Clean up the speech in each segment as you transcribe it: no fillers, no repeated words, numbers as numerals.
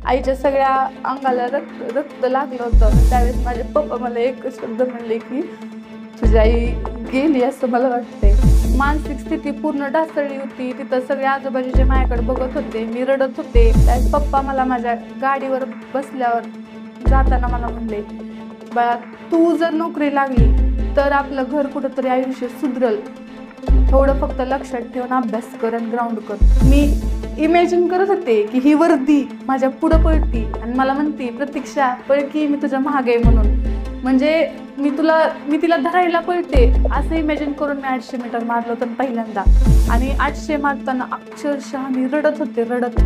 आईच्या सगळ्या अंगाला रक्त लागलं होतं। त्यावेळेस माझे पप्पा मला एक शब्द म्हणले की तुझी आई गेली असं मला वाटतंय। मानसिक स्थिती पूर्ण ढासळली होती। तिथं सगळे आजूबाजूचे माझ्याकडे बघत होते, मी रडत होते। त्यावेळेस पप्पा मला माझ्या गाडीवर बसल्यावर जाताना मला म्हणले, बाळा तू जर नोकरी लागली तर आपलं घर कुठंतरी आयुष्य सुधरल, थोडं फक्त लक्षात ठेवून अभ्यास कर आणि ग्राउंड कर। मी इमॅजिन करत होते की ही वर्दी माझ्या पुढं पळती आणि मला म्हणते प्रतीक्षा पळ की मी तुझ्या मागे म्हणून, म्हणजे मी तिला धरायला पळते असं इमॅजिन करून मी 800 मीटर मारलं होतं पहिल्यांदा। आणि 800 मारताना अक्षरशः मी रडत होते रडत।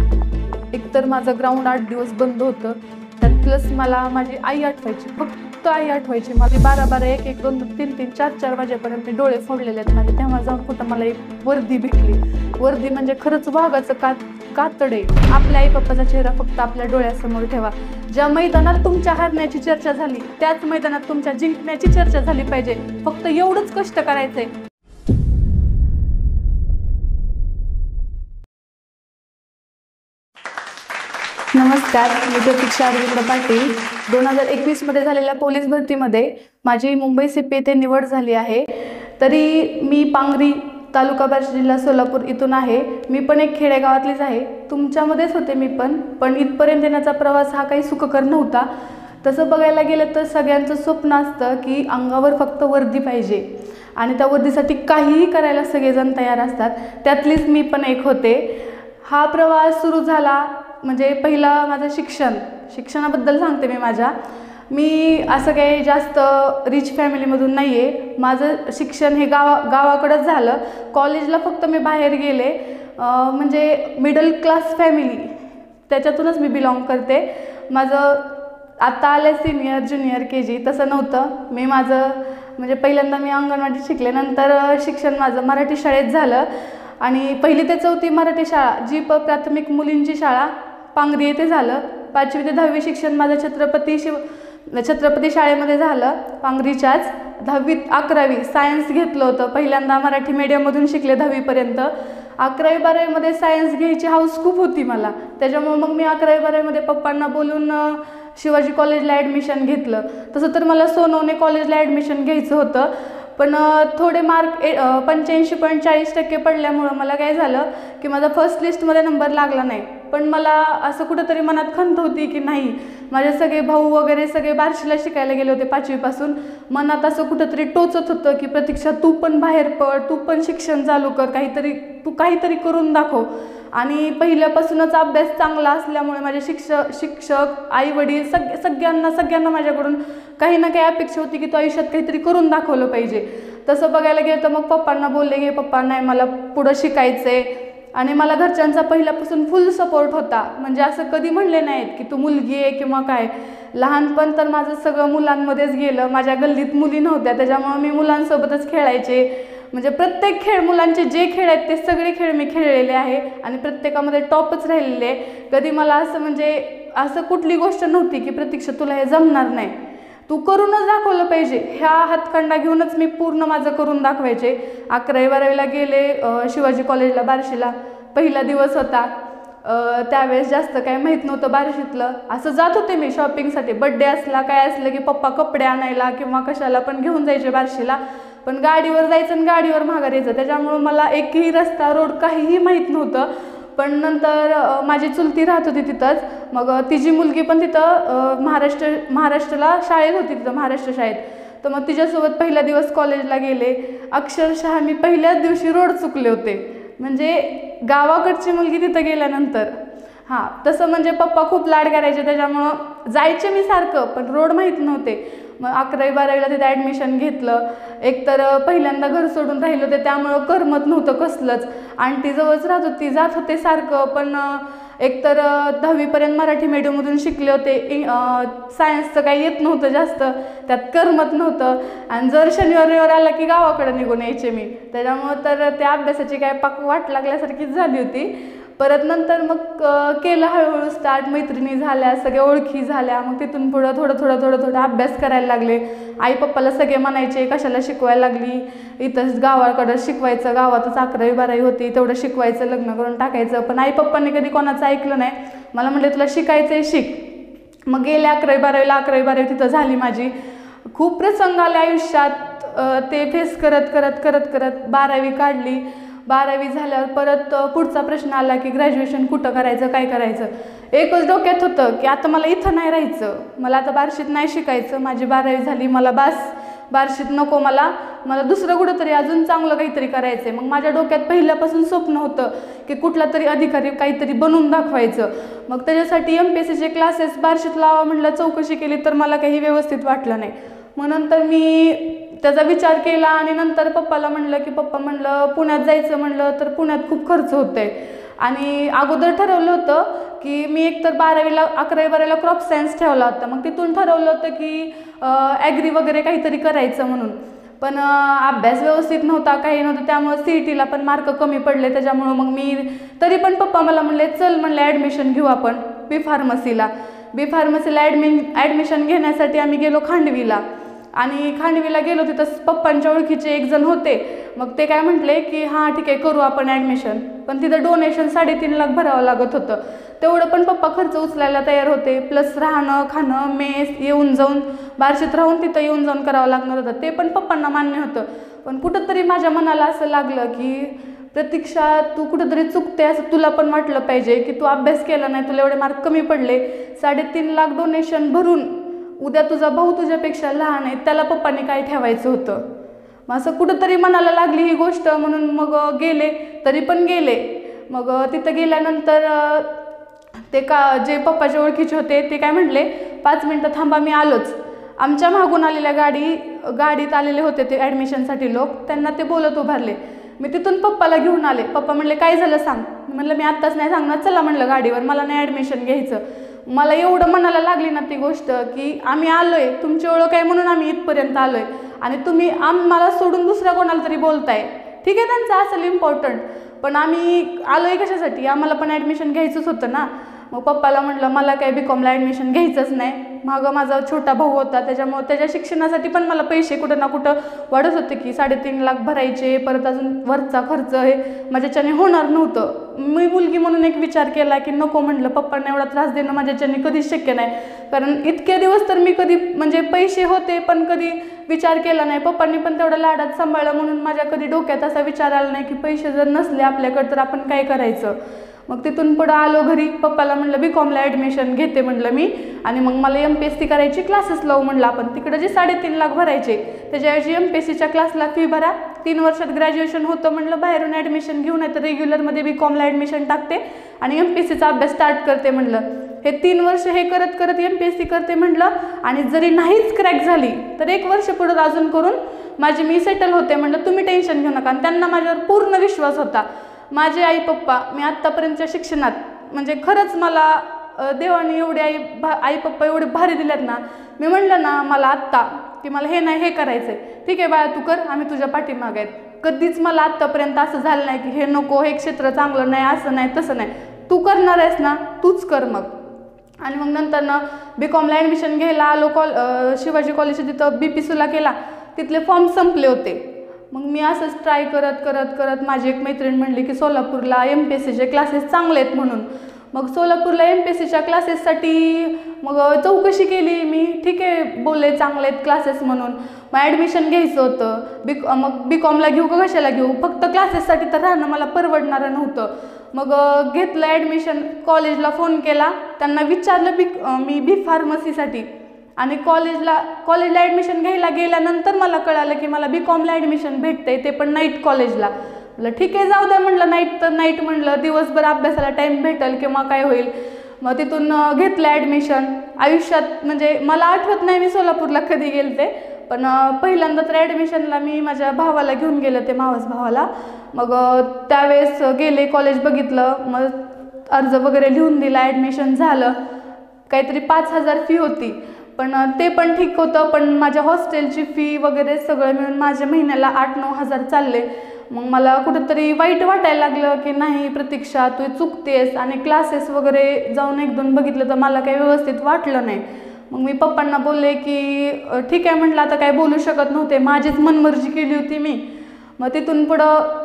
एकतर माझं ग्राउंड 8 दिवस बंद होतं, त्यात प्लस मला माझी आई आठवायची, फक्त आई आठवायची। माझी 12-12, 1-1, 2-2, 3-3, 4-4 वाजेपर्यंत डोळे फोडलेले आहेत माझे। तेव्हा जाऊन कुठं मला एक वर्दी भेटली। वर्दी म्हणजे खरंच वाघाचं कातड आहे। आपल्या आई पप्पाचा चेहरा फक्त आपल्या डोळ्यासमोर ठेवा। ज्या मैदानात तुमच्या हरण्याची चर्चा झाली त्याच मैदानात तुमच्या जिंकण्याची चर्चा झाली पाहिजे, फक्त एवढंच कष्ट करायचंय। नमस्कार, मी प्रतीक्षा अरविंद पाटील। 2021 मध्ये झालेल्या पोलीस भरतीमध्ये माझी मुंबई CP येथे निवड झाली आहे। तरी मी पांगरी, तालुका बार्शी, जिल्हा सोलापूर इथून आहे। मी पण एक खेडेगावातलीच आहे, तुमच्यामध्येच होते मी पण इथपर्यंत येण्याचा प्रवास हा काही सुखकर नव्हता। तसं बघायला गेलं तर सगळ्यांचं स्वप्न असतं की अंगावर फक्त वर्दी पाहिजे आणि त्या वर्दीसाठी काहीही करायला सगळेजण तयार असतात, त्यातलीच मी पण एक होते। हा प्रवास सुरू झाला म्हणजे पहिला माझं शिक्षणाबद्दल सांगते मी असं काही जास्त रिच फॅमिलीमधून नाही आहे। माझं शिक्षण हे गावाकडेच झालं। कॉलेजला फक्त मी बाहेर गेले, म्हणजे मिडल क्लास फॅमिली त्याच्यातूनच मी बिलॉंग करते। माझं आत्ता आलं सिनियर ज्युनियर KG, तसं नव्हतं। मी माझं म्हणजे पहिल्यांदा मी अंगणवाडीत शिकले, नंतर शिक्षण माझं मराठी शाळेत झालं आणि 1ली ते 4थी मराठी शाळा, जी प्राथमिक मुलींची शाळा पांगरी येथे झालं। 5वी ते 10वी शिक्षण माझं छत्रपती शाळेमध्ये झालं पांगरीच्याच। 10वी 11वी सायन्स घेतलं होतं, पहिल्यांदा मराठी मीडियममधून शिकले 10वीपर्यंत। 11वी-12वीमध्ये सायन्स घ्यायची हौस खूप होती मला, त्याच्यामुळे मग मी 11वी-12वीमध्ये पप्पांना बोलून शिवाजी कॉलेजला ॲडमिशन घेतलं। तसं तर मला सोनवणे कॉलेजला ॲडमिशन घ्यायचं होतं, पण थोडे मार्क 85.40% पडल्यामुळं मला काय झालं की माझा फर्स्ट लिस्टमध्ये नंबर लागला नाही। पण मला असं कुठंतरी मनात खंत होती की नाही, माझे सगळे भाऊ वगैरे सगळे बार्शीला शिकायला गेले होते 5वीपासून। मनात असं कुठंतरी टोचत होतं की प्रतीक्षा तू पण बाहेर पड, तू पण शिक्षण चालू कर, तू काहीतरी करून दाखव। आणि पहिल्यापासूनच अभ्यास चांगला असल्यामुळे माझे शिक्षक आई-वडील सगळ्यांना माझ्याकडून काही ना काही अपेक्षा होती की तू आयुष्यात काहीतरी करून दाखवलं पाहिजे। तसं बघायला गेलं तर मग पप्पांना बोलले की पप्पा नाही मला पुढं शिकायचं आहे, आणि मला घरच्यांचा पहिल्यापासून फुल सपोर्ट होता। म्हणजे असं कधी म्हणले नाहीत की तू मुलगी आहे किंवा काय। लहानपण तर माझं सगळं मुलांमध्येच गेलं। माझ्या गल्लीत मुली नव्हत्या, त्याच्यामुळे मी मुलांसोबतच खेळायचे। म्हणजे प्रत्येक खेळ, मुलांचे जे खेळ आहेत ते सगळे खेळ मी खेळलेले आहे आणि प्रत्येकामध्ये टॉपच राहिलेले आहे। कधी मला असं कुठली गोष्ट नव्हती की प्रतीक्षा तुला हे जमणार नाही, तू करूनच दाखवलं पाहिजे। ह्या हातखंडा घेऊनच मी पूर्ण माझं करून दाखवायचे। 11वी-12वीला गेले शिवाजी कॉलेजला बार्शीला, पहिला दिवस होता। त्यावेळेस जास्त काय माहीत नव्हतं बार्शीतलं, असं जात होते मी शॉपिंगसाठी। बड्डे असला काय असलं की पप्पा कपडे आणायला किंवा कशाला पण घेऊन जायचे बार्शीला, पण गाडीवर जायचं आणि गाडीवर माघार यायचं, त्याच्यामुळं मला एकही रस्ता रोड काहीही माहीत नव्हतं। पण नंतर माझी चुलती राहत होती तिथंच, मग तिची मुलगी पण तिथं महाराष्ट्राला शाळेत होती, तिथं महाराष्ट्र शाळेत। तर मग तिच्यासोबत पहिला दिवस कॉलेजला गेले। अक्षरशः मी पहिल्याच दिवशी रोड चुकले होते, म्हणजे गावाकडची मुलगी तिथं गेल्यानंतर। तसं म्हणजे पप्पा खूप लाड करायचे, त्याच्यामुळं जायचे मी सारखं, पण रोड माहीत नव्हते। मग 11वी-12वीला तिथे ॲडमिशन घेतलं। एकतर पहिल्यांदा घर सोडून राहिलं होते, त्यामुळं करमत नव्हतं कसलंच। आंटी जवळच राहत होती, जात होते सारखं, पण एकतर 10वीपर्यंत मराठी मीडियममधून शिकले होते, सायन्सचं काही येत नव्हतं जास्त, त्यात करमत नव्हतं। आणि जर शनिवार आला की गावाकडे निघून यायचे मी, त्याच्यामुळं तर त्या अभ्यासाची काय पाक वाट लागल्यासारखीच झाली होती। परत नंतर मग केलं हळूहळू स्टार्ट, मैत्रिणी झाल्या, सगळ्या ओळखी झाल्या। मग तिथून पुढं थोडं अभ्यास करायला लागले। आई पप्पाला सगळे म्हणायचे कशाला शिकवायला लागली, इथंच गावाकडं शिकवायचं, गावातच 11वी-12वी होती तेवढं शिकवायचं, लग्न करून टाकायचं। पण आई पप्पांनी कधी कोणाचं ऐकलं नाही, मला म्हटले तुला शिकायचं आहे शिक. मग गेले 11वी-12वीला, 11वी-12वी तिथं झाली माझी. खूप प्रसंग आले आयुष्यात, ते फेस करत करत करत करत 12वी काढली. 12वी झाल्यावर परत पुढचा प्रश्न आला की ग्रॅज्युएशन कुठं करायचं, काय करायचं. एकच डोक्यात होतं की आता मला इथं नाही राहायचं, मला आता बार्शीत नाही शिकायचं, माझी 12वी झाली, मला बार्शीत नको, मला दुसरं कुठंतरी अजून चांगलं काहीतरी करायचं आहे. मग माझ्या डोक्यात पहिल्यापासून स्वप्न होतं की कुठला तरी अधिकारी काहीतरी बनवून दाखवायचं. मग त्याच्यासाठी MPSCचे क्लासेस बार्शीत लावा म्हटलं, चौकशी केली तर मला काही व्यवस्थित वाटलं नाही. मग नंतर मी त्याचा विचार केला आणि नंतर पप्पाला म्हणलं की पप्पा म्हणलं पुण्यात जायचं म्हणलं तर पुण्यात खूप खर्च होतोय. आणि अगोदर ठरवलं होतं की मी एकतर 11वी-12वीला क्रॉप सायन्स ठेवला होता. मग तिथून ठरवलं होतं की ॲग्री वगैरे काहीतरी करायचं म्हणून. पण अभ्यास व्यवस्थित नव्हता, काही नव्हतं, त्यामुळे CETला पण मार्क कमी पडले. त्याच्यामुळं मग मी तरी पण पप्पा मला म्हणले चल म्हणले ॲडमिशन घेऊ आपण बी फार्मसीला ॲडमिशन घेण्यासाठी आम्ही गेलो खांडवीला. आणि खांडवीला गेलो, तिथं पप्पांच्या ओळखीचे एक जण होते. मग ते काय म्हटले की हां ठीक आहे करू आपण ॲडमिशन. पण तिथं डोनेशन 3.5 लाख भरावं लागत होतं. तेवढं पण पप्पा खर्च उचलायला तयार होते. प्लस राहणं खाणं मेस येऊन जाऊन बार्शीत राहून तिथं येऊन जाऊन करावं लागणार होतं. ते पण पप्पांना मान्य होतं. पण कुठंतरी माझ्या मनाला असं लागलं की प्रतीक्षा तू कुठंतरी चुकते, असं तुला पण वाटलं पाहिजे की तू अभ्यास केला नाही, तुला एवढे मार्क कमी पडले, 3.5 लाख डोनेशन भरून उद्या तुझा भाऊ तुझ्यापेक्षा लहान आहे, त्याला पप्पांनी काय ठेवायचं होतं. मग असं कुठंतरी मनाला लागली ही गोष्ट, म्हणून मग गेले. तरी पण गेले. मग तिथं गेल्यानंतर ते जे पप्पाच्या ओळखीचे होते ते काय म्हटले 5 मिनटं थांबा मी आलोच. आमच्या मागून आलेल्या गाडीत आलेले होते ते ॲडमिशनसाठी लोक, त्यांना ते बोलत उभारले. मी तिथून पप्पाला घेऊन आले. पप्पा म्हणले काय झालं सांग. म्हणलं मी आत्ताच नाही सांगणार, चला म्हणलं गाडीवर, मला नाही ॲडमिशन घ्यायचं. मला एवढं मनाला लागली ना ती गोष्ट की आम्ही आलोय, तुमची ओळख आहे म्हणून आम्ही इथपर्यंत आलोय आणि तुम्ही मला सोडून दुसऱ्या कोणाला तरी बोलताय. ठीक आहे त्यांचं असेल इम्पॉर्टंट, पण आम्ही आलोय कशासाठी, आम्हाला पण ॲडमिशन घ्यायचंच होतं ना. मग पप्पाला म्हटलं मला काय BComला ॲडमिशन घ्यायचंच नाही. मागं माझा छोटा भाऊ होता, त्याच्यामुळे त्याच्या शिक्षणासाठी पण मला पैसे कुठं ना कुठं वाढत होते की 3.5 लाख भरायचे, परत अजून वरचा खर्च हे माझ्याच्याने होणार नव्हतं. मी मुलगी म्हणून एक विचार केला की नको म्हटलं, पप्पांना एवढा त्रास देणं माझ्याच्याने कधीच शक्य नाही. कारण इतके दिवस तर मी कधी म्हणजे पैसे होते पण कधी विचार केला नाही. पप्पांनी पण तेवढं लाडात सांभाळलं म्हणून माझ्या कधी डोक्यात असा विचार आला नाही की पैसे जर नसले आपल्याकडे तर आपण काय करायचं. मग तिथून पुढं आलो घरी. पप्पाला म्हटलं BComला ॲडमिशन घेते म्हटलं मी, आणि मग मला MPSC करायची क्लासेस लावू म्हटलं आपण. तिकडं जे 3.5 लाख भरायचे त्याच्याऐवजी MPSCच्या क्लासला फी भरा, 3 वर्षात ग्रॅज्युएशन होतं म्हटलं, बाहेरून ॲडमिशन घेऊन नाही तर रेग्युलरमध्ये BComला ॲडमिशन टाकते आणि MPSCचा अभ्यास स्टार्ट करते म्हटलं. हे 3 वर्ष हे करत करत MPSC करते म्हटलं, आणि जरी नाहीच क्रॅक झाली तर 1 वर्ष पुढं अजून करून मी सेटल होते म्हटलं. तुम्ही टेन्शन घेऊ नका. आणि त्यांना माझ्यावर पूर्ण विश्वास होता. माझे आई पप्पा मी आत्तापर्यंतच्या शिक्षणात म्हणजे खरंच मला देवाने एवढे आई पप्पा एवढे भारी दिल्यात ना. मी म्हणलं ना मला आत्ता की मला हे नाही हे करायचं आहे, ठीक आहे बाळा तू कर, आम्ही तुझ्या पाठीमागे आहेत. कधीच मला आत्तापर्यंत असं झालं नाही की हे नको, हे क्षेत्र चांगलं नाही, असं नाही तसं नाही. तू करणार आहेस ना तूच कर मग. आणि मग नंतर ना BComला ॲडमिशन घ्यायला आलो. शिवाजी कॉलेजच्या तिथं BPSUला केला, तिथले फॉर्म संपले होते. मग मी असंच ट्राय करत करत करत माझी एक मैत्रीण म्हणली की सोलापूरला MPSCचे क्लासेस चांगले आहेत म्हणून. मग सोलापूरला MPSCच्या क्लासेससाठी मग चौकशी केली मी. ठीक आहे बोलले चांगले आहेत क्लासेस म्हणून. मग ॲडमिशन घ्यायचं होतं. मग BComला घेऊ का कशाला घेऊ, फक्त क्लासेससाठी तर राहणं मला परवडणारं नव्हतं. मग घेतलं ॲडमिशन. कॉलेजला फोन केला, त्यांना विचारलं मी बी फार्मसीसाठी. आणि कॉलेजला ॲडमिशन घ्यायला गेल्यानंतर मला कळालं की मला BComला ॲडमिशन भेटतंय, ते पण नाईट कॉलेजला. म्हटलं ठीक आहे जाऊ द्या म्हटलं, नाईट तर नाईट म्हटलं, दिवसभर अभ्यासाला टाईम भेटेल किंवा काय होईल. मग तिथून घेतलं ॲडमिशन. आयुष्यात म्हणजे मला आठवत नाही मी सोलापूरला कधी गेलते, पण पहिल्यांदा तर ॲडमिशनला मी माझ्या भावाला घेऊन गेलं, ते मावस भावाला. मग त्यावेळेस गेले, कॉलेज बघितलं, मग अर्ज वगैरे लिहून दिला, ॲडमिशन झालं. काहीतरी 5,000 फी होती, पण ते पण ठीक होतं. पण माझ्या हॉस्टेलची फी वगैरे सगळं मिळून माझ्या महिन्याला 8-9 हजार चालले. मग मला कुठंतरी वाईट वाटायला लागलं की नाही प्रतीक्षा तू चुकतेस. आणि क्लासेस वगैरे जाऊन 1-2 बघितलं तर मला काही व्यवस्थित वाटलं नाही. मग मी पप्पांना बोलले की ठीक आहे म्हटलं, आता काय बोलू शकत नव्हते, माझीच मनमर्जी केली होती मी. मग तिथून पुढं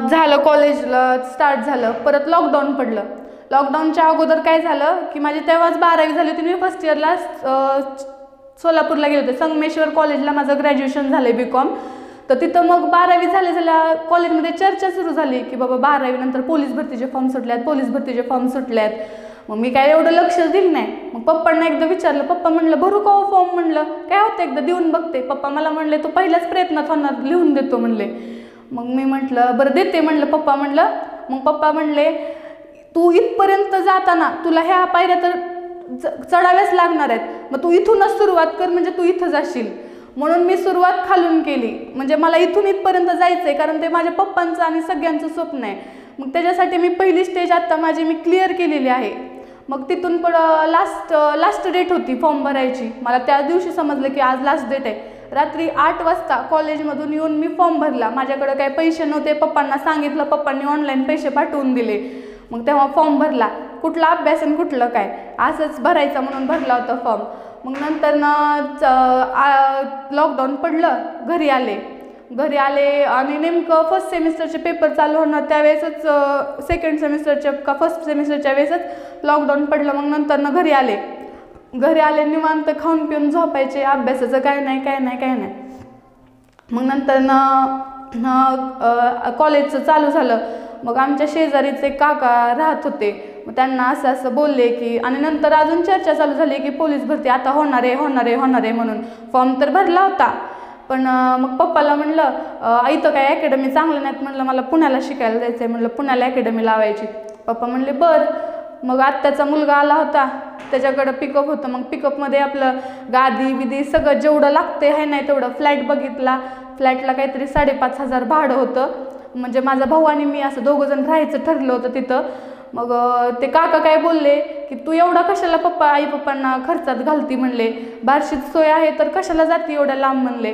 झालं, कॉलेजला स्टार्ट झालं. परत लॉकडाऊन पडलं. लॉकडाऊनच्या अगोदर काय झालं की माझी तेव्हाच 12वी झाली होती, मी फर्स्ट इयरला सोलापूरला गेले होते. संगमेश्वर कॉलेजला माझं ग्रॅज्युएशन झालं आहे BCom. तर तिथं मग 12वी झाल्या कॉलेजमध्ये चर्चा सुरू झाली की बाबा 12वी नंतर पोलीस भरतीचे फॉर्म सुटल्यात, पोलीस भरतीचे फॉर्म सुटल्यात. मग मी काय एवढं लक्ष दिलं नाही. मग पप्पांना एकदा विचारलं, पप्पा म्हणलं भरू का फॉर्म, म्हणलं काय होतं एकदा देऊन बघते. पप्पा मला म्हणले तू पहिल्याच प्रयत्नात होणार, लिहून देतो म्हणले. मग मी म्हटलं बरं देते म्हणलं पप्पा म्हणलं. मग पप्पा म्हणले तू इथपर्यंत जाताना तुला ह्या पायऱ्या तर चढाव्याच लागणार आहेत, मग तू इथूनच सुरुवात कर म्हणजे तू इथं जाशील. म्हणून मी सुरुवात खालून केली, म्हणजे मला इथून इथपर्यंत जायचं आहे, कारण ते माझ्या पप्पांचं आणि सगळ्यांचं स्वप्न आहे. मग त्याच्यासाठी मी पहिली स्टेज आत्ता माझी मी क्लिअर केलेली आहे. मग तिथून पुढं लास्ट डेट होती फॉर्म भरायची. मला त्या दिवशी समजलं की आज लास्ट डेट आहे. रात्री 8 वाजता कॉलेजमधून येऊन मी फॉर्म भरला. माझ्याकडे काही पैसे नव्हते, पप्पांना सांगितलं, पप्पांनी ऑनलाईन पैसे पाठवून दिले. मग तेव्हा फॉर्म भरला. कुठला अभ्यास आणि कुठलं काय असंच भरायचं म्हणून भरला होता फॉर्म. मग नंतर लॉकडाऊन पडलं, घरी आले आणि नेमकं फर्स्ट सेमिस्टरचे पेपर चालू होणार त्यावेळेसच सेकंड सेमिस्टरच्या का फर्स्ट सेमिस्टरच्या वेळेसच लॉकडाऊन पडलं. मग नंतर घरी आले निवांत खाऊन पिऊन झोपायचे, अभ्यासाचं काय नाही. मग नंतर कॉलेजचं चालू झालं. मग आमच्या शेजारीचे काका राहत होते, मग त्यांना असं बोलले की, आणि नंतर अजून चर्चा चालू झाली की पोलीस भरती आता होणार आहे म्हणून. फॉर्म तर भरला होता, पण मग पप्पाला म्हणलं इथं काय अकॅडमी चांगलं नाहीत, म्हणलं मला पुण्याला शिकायला जायचं आहे, म्हणलं पुण्याला अकॅडमी लावायची. पप्पा म्हणले बरं. मग आत्याचा मुलगा आला होता, त्याच्याकडं पिकअप होतं. मग पिकअपमध्ये आपलं गादी बिदी सगळं जेवढं लागते आहे नाही तेवढं. फ्लॅट बघितला, फ्लॅटला काहीतरी 5,500 भाडं होतं. म्हणजे माझा भाऊ आणि मी असं 2 जण राहायचं ठरलं होतं तिथं. मग ते काका काय बोलले की तू एवढा कशाला आई पप्पांना खर्चात घालती म्हणले, बार्शीत सोय आहे तर कशाला जाती एवढ्या लांब म्हणले.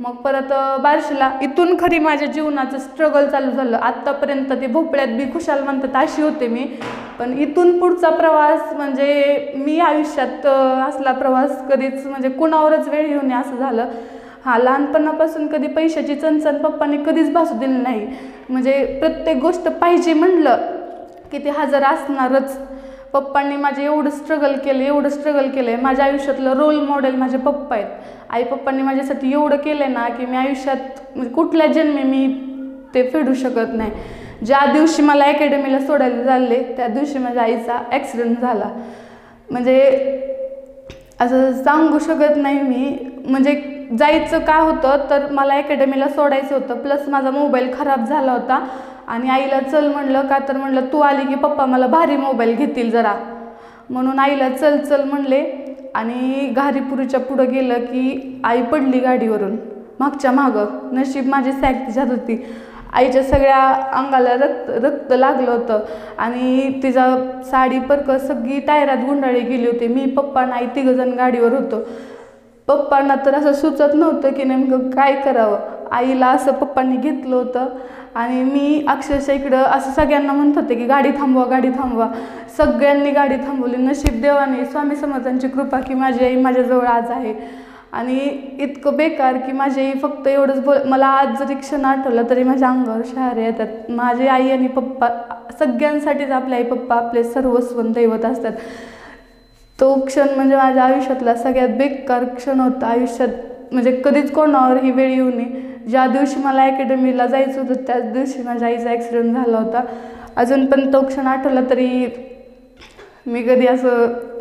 मग परत बार्शीला इथून खरी माझ्या जीवनाचं स्ट्रगल चालू झालं. आत्तापर्यंत ते भोपळ्यात बी खुशाल म्हणतात अशी होते मी, पण इथून पुढचा प्रवास म्हणजे मी आयुष्यात असला प्रवास कधीच म्हणजे कुणावरच वेळ येऊ नये असं झालं. लहानपणापासून कधी पैशाची चणचण पप्पांनी कधीच भासू दिली नाही. म्हणजे प्रत्येक गोष्ट पाहिजे म्हणलं की ते हजर असणारच. पप्पांनी माझे एवढं स्ट्रगल केलं आहे. माझ्या आयुष्यातलं रोल मॉडेल माझे पप्पा आहेत. आई पप्पांनी माझ्यासाठी एवढं केलं आहे ना की मी आयुष्यात म्हणजे कुठल्या जन्मी मी ते फेडू शकत नाही. ज्या दिवशी मला अकॅडमीला सोडायला झाले त्या दिवशी माझ्या आईचा ॲक्सिडेंट झाला. म्हणजे असं सांगू शकत नाही मी. म्हणजे जायचं काय होतं तर मला अकॅडमीला सोडायचं होतं, प्लस माझा मोबाईल खराब झाला होता आणि आईला चल म्हणलं का तर म्हणलं तू आली की पप्पा मला भारी मोबाईल घेतील जरा, म्हणून आईला चल म्हणले. आणि घारीपुरीच्या पुढं गेलं की आई पडली गाडीवरून मागं. नशीब माझी सॅक तिच्यात होती. आईच्या सगळ्या अंगाला रक्त लागलं होतं आणि तिचा साडी परक सगळी टायरात गुंडाळी गेली होती. मी पप्पा आणि आई 3 जण गाडीवर होतो. पप्पांना तर असं सुचत नव्हतं की नेमकं काय करावं. आईला असं पप्पांनी घेतलं होतं आणि मी अक्षरशः इकडं असं सगळ्यांना म्हणत होते की गाडी थांबवा. सगळ्यांनी गाडी थांबवली. नशीब देवाने स्वामी समर्थांची कृपा की माझी आई माझ्याजवळ आज आहे. आणि इतकं बेकार की माझी आई फक्त एवढंच मला आज जरी क्षण आठवला तरी माझ्या अंगावर शहारे येतात. माझे आई आणि पप्पा सगळ्यांसाठीच आपले आई पप्पा आपले सर्वस्व दैवत असतात. तो क्षण म्हणजे माझ्या आयुष्यातला सगळ्यात बेकार क्षण होता. आयुष्यात म्हणजे कधीच कोणावर ही वेळ येऊ नये. ज्या दिवशी मला अकॅडमीला जायचं होतं त्याच दिवशी माझ्या आईचा ॲक्सिडेंट झाला होता. अजून पण तो क्षण आठवला तरी मी कधी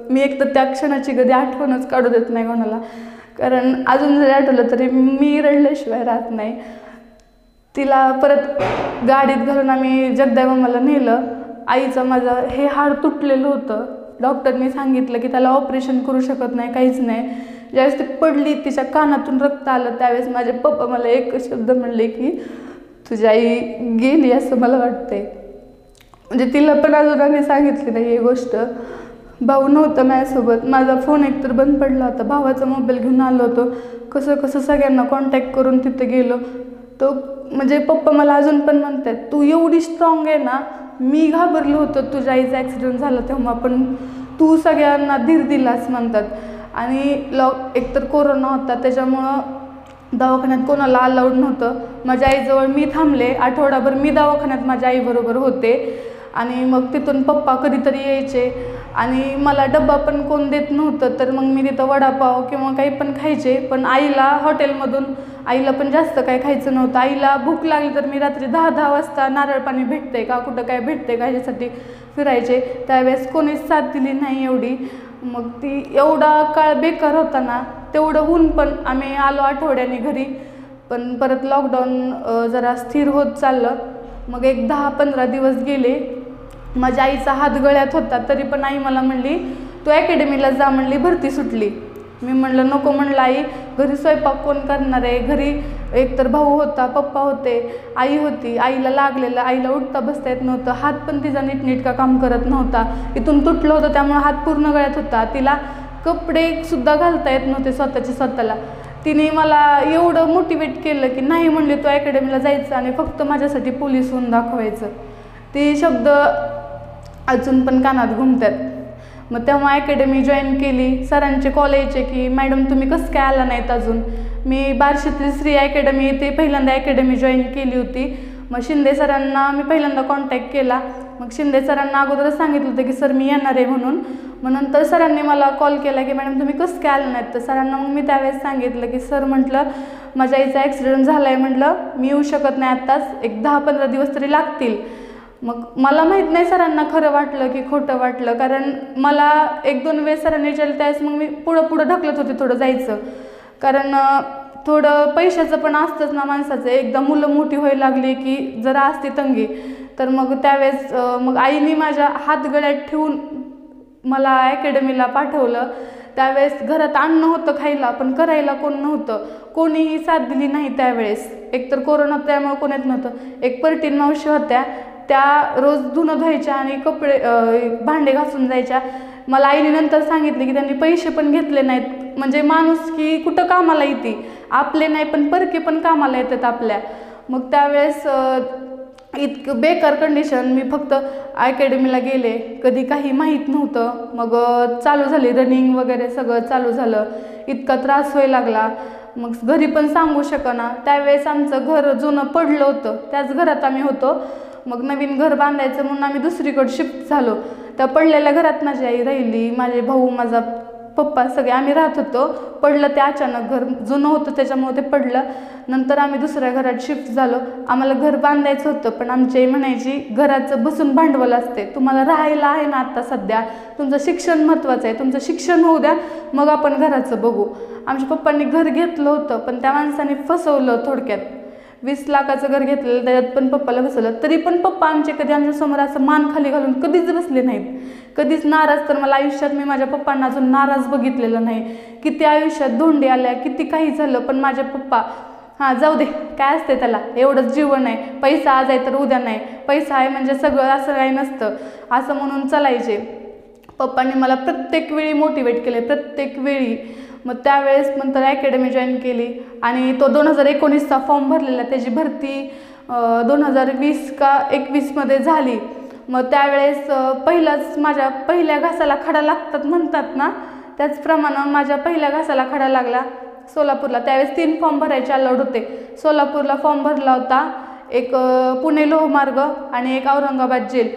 मी एक तर त्या क्षणाची कधी आठवणच काढू देत नाही कोणाला, कारण अजून जरी आठवलं तरी मी रडल्याशिवाय राहत नाही. तिला परत गाडीत घालून आम्ही जगदाईबामाला नेलं. आईचं माझं हे हाड तुटलेलं होतं. डॉक्टरनी सांगितलं की त्याला ऑपरेशन करू शकत नाही, काहीच नाही. ज्यावेळेस ती पडली तिच्या कानातून रक्त आलं त्यावेळेस माझे पप्पा मला एक शब्द म्हणले की तुझी आई गेली असं मला वाटतंय. म्हणजे तिला पण अजून आम्ही सांगितली नाही ही गोष्ट. भाऊ नव्हता माझ्यासोबत. माझा फोन एकतर बंद पडला होता. भावाचा मोबाईल घेऊन आलो होतो. कसं सगळ्यांना कॉन्टॅक्ट करून तिथे गेलो. तो म्हणजे पप्पा मला अजून पण म्हणतात तू एवढी स्ट्रॉंग आहे ना. मी घाबरलो होतो तुझ्या आईचा ॲक्सिडेंट झाला तेव्हा, पण तू सगळ्यांना धीर दिलास म्हणतात. आणि एकतर कोरोना होता त्याच्यामुळं दवाखान्यात कोणाला अलाउड नव्हतं. माझ्या आईजवळ मी थांबले. आठवडाभर मी दवाखान्यात माझ्या आईबरोबर होते आणि मग तिथून पप्पा कधीतरी यायचे आणि मला डब्बा पण कोण देत नव्हतं, तर मग मी तिथं वडापाव किंवा काही पण खायचे. पण आईला हॉटेलमधून आईला पण जास्त काय खायचं नव्हतं. आईला भूक लागली तर मी रात्री 10-10 वाजता नारळ पाणी भेटते का, कुठं काय भेटते का ह्याच्यासाठी फिरायचे. त्यावेळेस कोणीच साथ दिली नाही एवढी. मग ती एवढा काळ बेकार होता ना, तेवढं होऊन पण आम्ही आलो आठवड्याने घरी. पण परत लॉकडाऊन जरा स्थिर होत चाललं. मग एक 10-15 दिवस गेले. माझ्या आईचा हात गळ्यात होता, तरी पण आई मला म्हणली तू अकॅडमीला जा म्हणली, भरती सुटली. मी म्हणलं नको. म्हणलं आई घरी स्वयंपाक कोण करणार आहे, घरी एकतर भाऊ होता, पप्पा होते, आई होती, आईला लागलेलं, आईला उठता बसता येत नव्हतं, हात पण तिचा नीटनेटका काम करत नव्हता, इथून तुटलं होतं त्यामुळे हात पूर्ण गळ्यात होता, तिला कपडे सुद्धा घालता येत नव्हते स्वतःला. तिने मला एवढं मोटिवेट केलं की नाही म्हणले तू अकॅडमीला जायचं आणि फक्त माझ्यासाठी पोलीस होऊन दाखवायचं. ते शब्द अजून पण कानात घुमतात. मग तेव्हा अकॅडमी जॉईन केली. सरांचे कॉल यायचे की मॅडम तुम्ही कसं काय आला नाहीत अजून. मी बार्शीतील श्री अकॅडमी येथे पहिल्यांदा अकॅडमी जॉईन केली होती. मग शिंदे सरांना मी पहिल्यांदा कॉन्टॅक्ट केला. मग शिंदे सरांना अगोदरच सांगितलं होतं की सर मी येणार आहे म्हणून. मग नंतर सरांनी मला कॉल केला की मॅडम तुम्ही कसं काय आलं नाहीत. तर सरांना मग मी त्यावेळेस सांगितलं की सर म्हटलं माझ्या आईचा ॲक्सिडेंट झाला आहे, म्हटलं मी येऊ शकत नाही आत्ताच, एक 10-15 दिवस तरी लागतील. मग मला माहीत नाही सरांना खरं वाटलं की खोटं वाटलं, कारण मला 1-2 वेळेस सरांनी विचारलं त्यावेळेस मग मी पुढं ढकलत होते थोडं जायचं, कारण थोडं पैशाचं पण असतंच ना माणसाचं. एकदा मुलं मोठी व्हायला लागली की जरा असते तंगी. तर मग त्यावेळेस मग आईने माझ्या हात गळ्यात ठेवून मला अकॅडमीला पाठवलं. त्यावेळेस घरात अन्न होतं खायला, पण करायला कोण नव्हतं, कोणीही साथ दिली नाही त्यावेळेस. एकतर कोरोना त्यामुळे कोण येत नव्हतं. एक परटीन मावशी होत्या, त्या रोज धुणं धुवायच्या आणि कपडे भांडे घासून जायच्या. मला आईने नंतर सांगितले की त्यांनी पैसे पण घेतले नाहीत. म्हणजे माणूस की कुठं कामाला येते, आपले नाही पण परके पण कामाला येतात आपल्या. मग त्यावेळेस इतकं बेकार कंडिशन. मी फक्त अकॅडमीला गेले, कधी काही माहीत नव्हतं. मग चालू झाली रनिंग वगैरे सगळं चालू झालं. इतका त्रास व्हायला लागला. मग घरी पण सांगू शकना. त्यावेळेस आमचं घर जुनं पडलं होतं, त्याच घरात आम्ही होतो. मग नवीन घर बांधायचं म्हणून आम्ही दुसरीकडे शिफ्ट झालो. त्या पडलेल्या घरात माझी आई राहिली, माझे भाऊ, माझा पप्पा, सगळे आम्ही राहत होतो. पडलं ते अचानक, घर जुनं होतं त्याच्यामुळे ते पडलं. नंतर आम्ही दुसऱ्या घरात शिफ्ट झालो. आम्हाला घर बांधायचं होतं, पण आमची आई म्हणायची घराचं बसून भांडवल असते, तुम्हाला राहायला आहे ना आत्ता सध्या, तुमचं शिक्षण महत्त्वाचं आहे, तुमचं शिक्षण होऊ द्या मग आपण घराचं बघू. आमच्या पप्पांनी घर घेतलं होतं, पण त्या माणसाने फसवलं. थोडक्यात 20 लाखाचं घर घेतलेलं, त्याच्यात पण पप्पाला फसवलं. तरी पण पप्पा आमचे कधी आमच्यासमोर असं मान खाली घालून कधीच बसले नाहीत, कधीच नाराज. तर मला आयुष्यात मी माझ्या पप्पांना अजून नाराज बघितलेलं नाही. किती आयुष्यात धोंडे आल्या, किती काही झालं, पण माझे पप्पा जाऊ दे, काय असते त्याला, एवढंच जीवन आहे, पैसा आज आहे तर उद्या नाही, पैसा आहे म्हणजे सगळं असं काही नसतं, असं म्हणून चालायचे. पप्पांनी मला प्रत्येक वेळी मोटिवेट केले, प्रत्येक वेळी. मग त्यावेळेस नंतर अकॅडमी जॉईन केली आणि तो 2019चा फॉर्म भरलेला, त्याची भरती 2020 का 21मध्ये झाली. मग त्यावेळेस पहिलाच माझ्या पहिल्या घासाला खडा लागतात म्हणतात ना, त्याचप्रमाणे माझ्या पहिल्या घासाला खडा लागला सोलापूरला. त्यावेळेस 3 फॉर्म भरायचे अलाउड होते. सोलापूरला फॉर्म भरला होता, एक पुणे लोहमार्ग आणि एक औरंगाबाद जेल.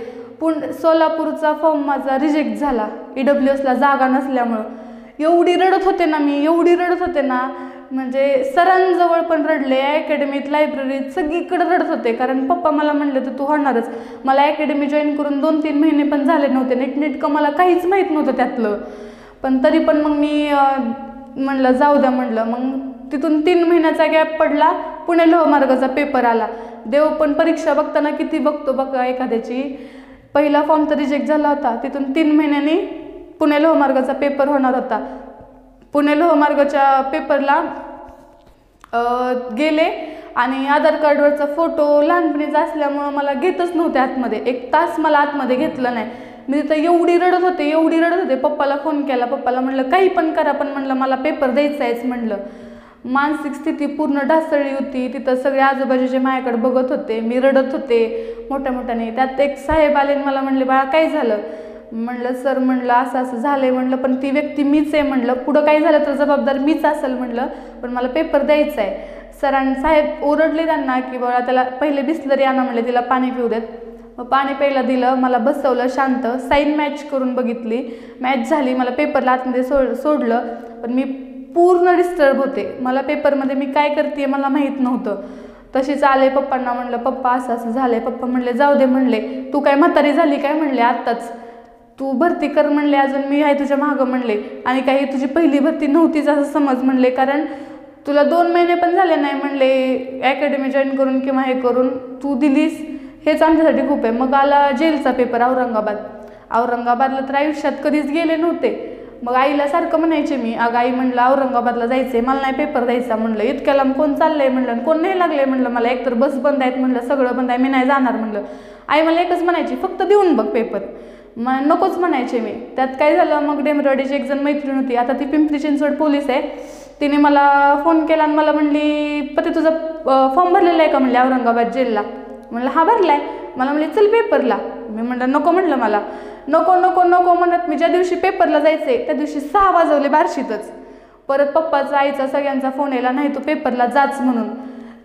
सोलापूरचा फॉर्म माझा रिजेक्ट झाला, EWSला जागा नसल्यामुळं. एवढी रडत होते ना मी, एवढी रडत होते ना, म्हणजे सरांजवळ पण रडले, अकॅडमीत, लायब्ररीत, सगळीकडे रडत होते. कारण पप्पा मला म्हणले तर तू होणारच. मला अकॅडमी जॉईन करून 2-3 महिने पण झाले नव्हते, नीटनेटकं मला काहीच माहीत नव्हतं त्यातलं. पण तरी पण मग मी म्हणलं जाऊ द्या म्हणलं. मग तिथून 3 महिन्याचा गॅप पडला, पुणे लोहमार्गाचा पेपर आला. देव पण परीक्षा बघताना किती बघतो बघा एखाद्याची. पहिला फॉर्म तर रिजेक्ट झाला होता, तिथून 3 महिन्यांनी पुणे लोहमार्गाचा पेपर होणार होता. पुणे लोहमार्गाच्या पेपरला गेले आणि आधार कार्डवरचा फोटो लहानपणीचा असल्यामुळं मला घेतच नव्हते आतमध्ये. 1 तास मला आतमध्ये घेतलं नाही. मी तिथं एवढी रडत होते. पप्पाला फोन केला, पप्पाला म्हणलं काही पण करा, पण म्हणलं मला पेपर द्यायचा आहेच म्हणलं. मानसिक स्थिती पूर्ण ढासळली होती. तिथं सगळे आजूबाजूचे माझ्याकडे बघत होते, मी रडत होते मोठ्या. त्यात एक साहेब आले मला म्हणले बाळा काय झालं. म्हणलं सर म्हणलं असं असं झालंय म्हणलं, पण ती व्यक्ती मीच आहे म्हणलं, पुढं काही झालं तर जबाबदार मीच असेल म्हणलं, पण मला पेपर द्यायचा आहे. साहेब ओरडले त्यांना की बाळा त्याला पहिले बिस्लरी आणा म्हणले, तिला पाणी पिऊ देत. मग पाणी प्यायला दिलं, मला बसवलं शांत, साईन मॅच करून बघितली, मॅच झाली, मला पेपरला आतमध्ये सोडलं. पण मी पूर्ण डिस्टर्ब होते, मला पेपरमध्ये मी काय करते मला माहीत नव्हतं. तशीच आले पप्पांना, म्हणलं पप्पा असं असं झालं आहे. पप्पा म्हणले जाऊ दे, म्हणले तू काय म्हातारी झाली काय, म्हणले आत्ताच तू भरती कर, म्हणले अजून मी आहे तुझ्या मागं, म्हणले आणि काही तुझी पहिली भरती नव्हतीच असं समज, म्हणले कारण तुला 2 महिने पण झाले नाही, म्हणले अकॅडमी जॉईन करून किंवा हे करून तू दिलीस, हेच आमच्यासाठी खूप आहे. मग आला जेलचा पेपर औरंगाबादला तर आयुष्यात कधीच गेले नव्हते. मग आईला सारखं म्हणायचे मी, अगं आई म्हणलं औरंगाबादला जायचंय, मला नाही पेपर द्यायचा, म्हणलं इतक्या लांब कोण चाललंय, म्हणलं कोण नाही लागलंय, म्हणलं मला एकतर बस बंद आहेत, म्हणलं सगळं बंद आहे, मी नाही जाणार, म्हणलं. आई मला एकच म्हणायची, फक्त देऊन बघ पेपर, मग नकोच म्हणायचे मी. त्यात काय झालं, मग डेमरवाडीची एक जण मैत्रीण होती, आता ती पिंपरी चिंचवड पोलीस आहे, तिने मला फोन केला आणि मला म्हणली पती तुझा फॉर्म भरलेला आहे का, म्हणले औरंगाबाद जेलला. म्हणलं हा भरलाय. मला म्हणले चल पेपरला. मी म्हणलं नको, म्हणलं मला नको नको नको म्हणत मी ज्या दिवशी पेपरला जायचे त्या दिवशी 6 वाजवले बार्शीतच. परत पप्पाचा आईचा सगळ्यांचा फोन यायला, नाही तू पेपरला जाच म्हणून.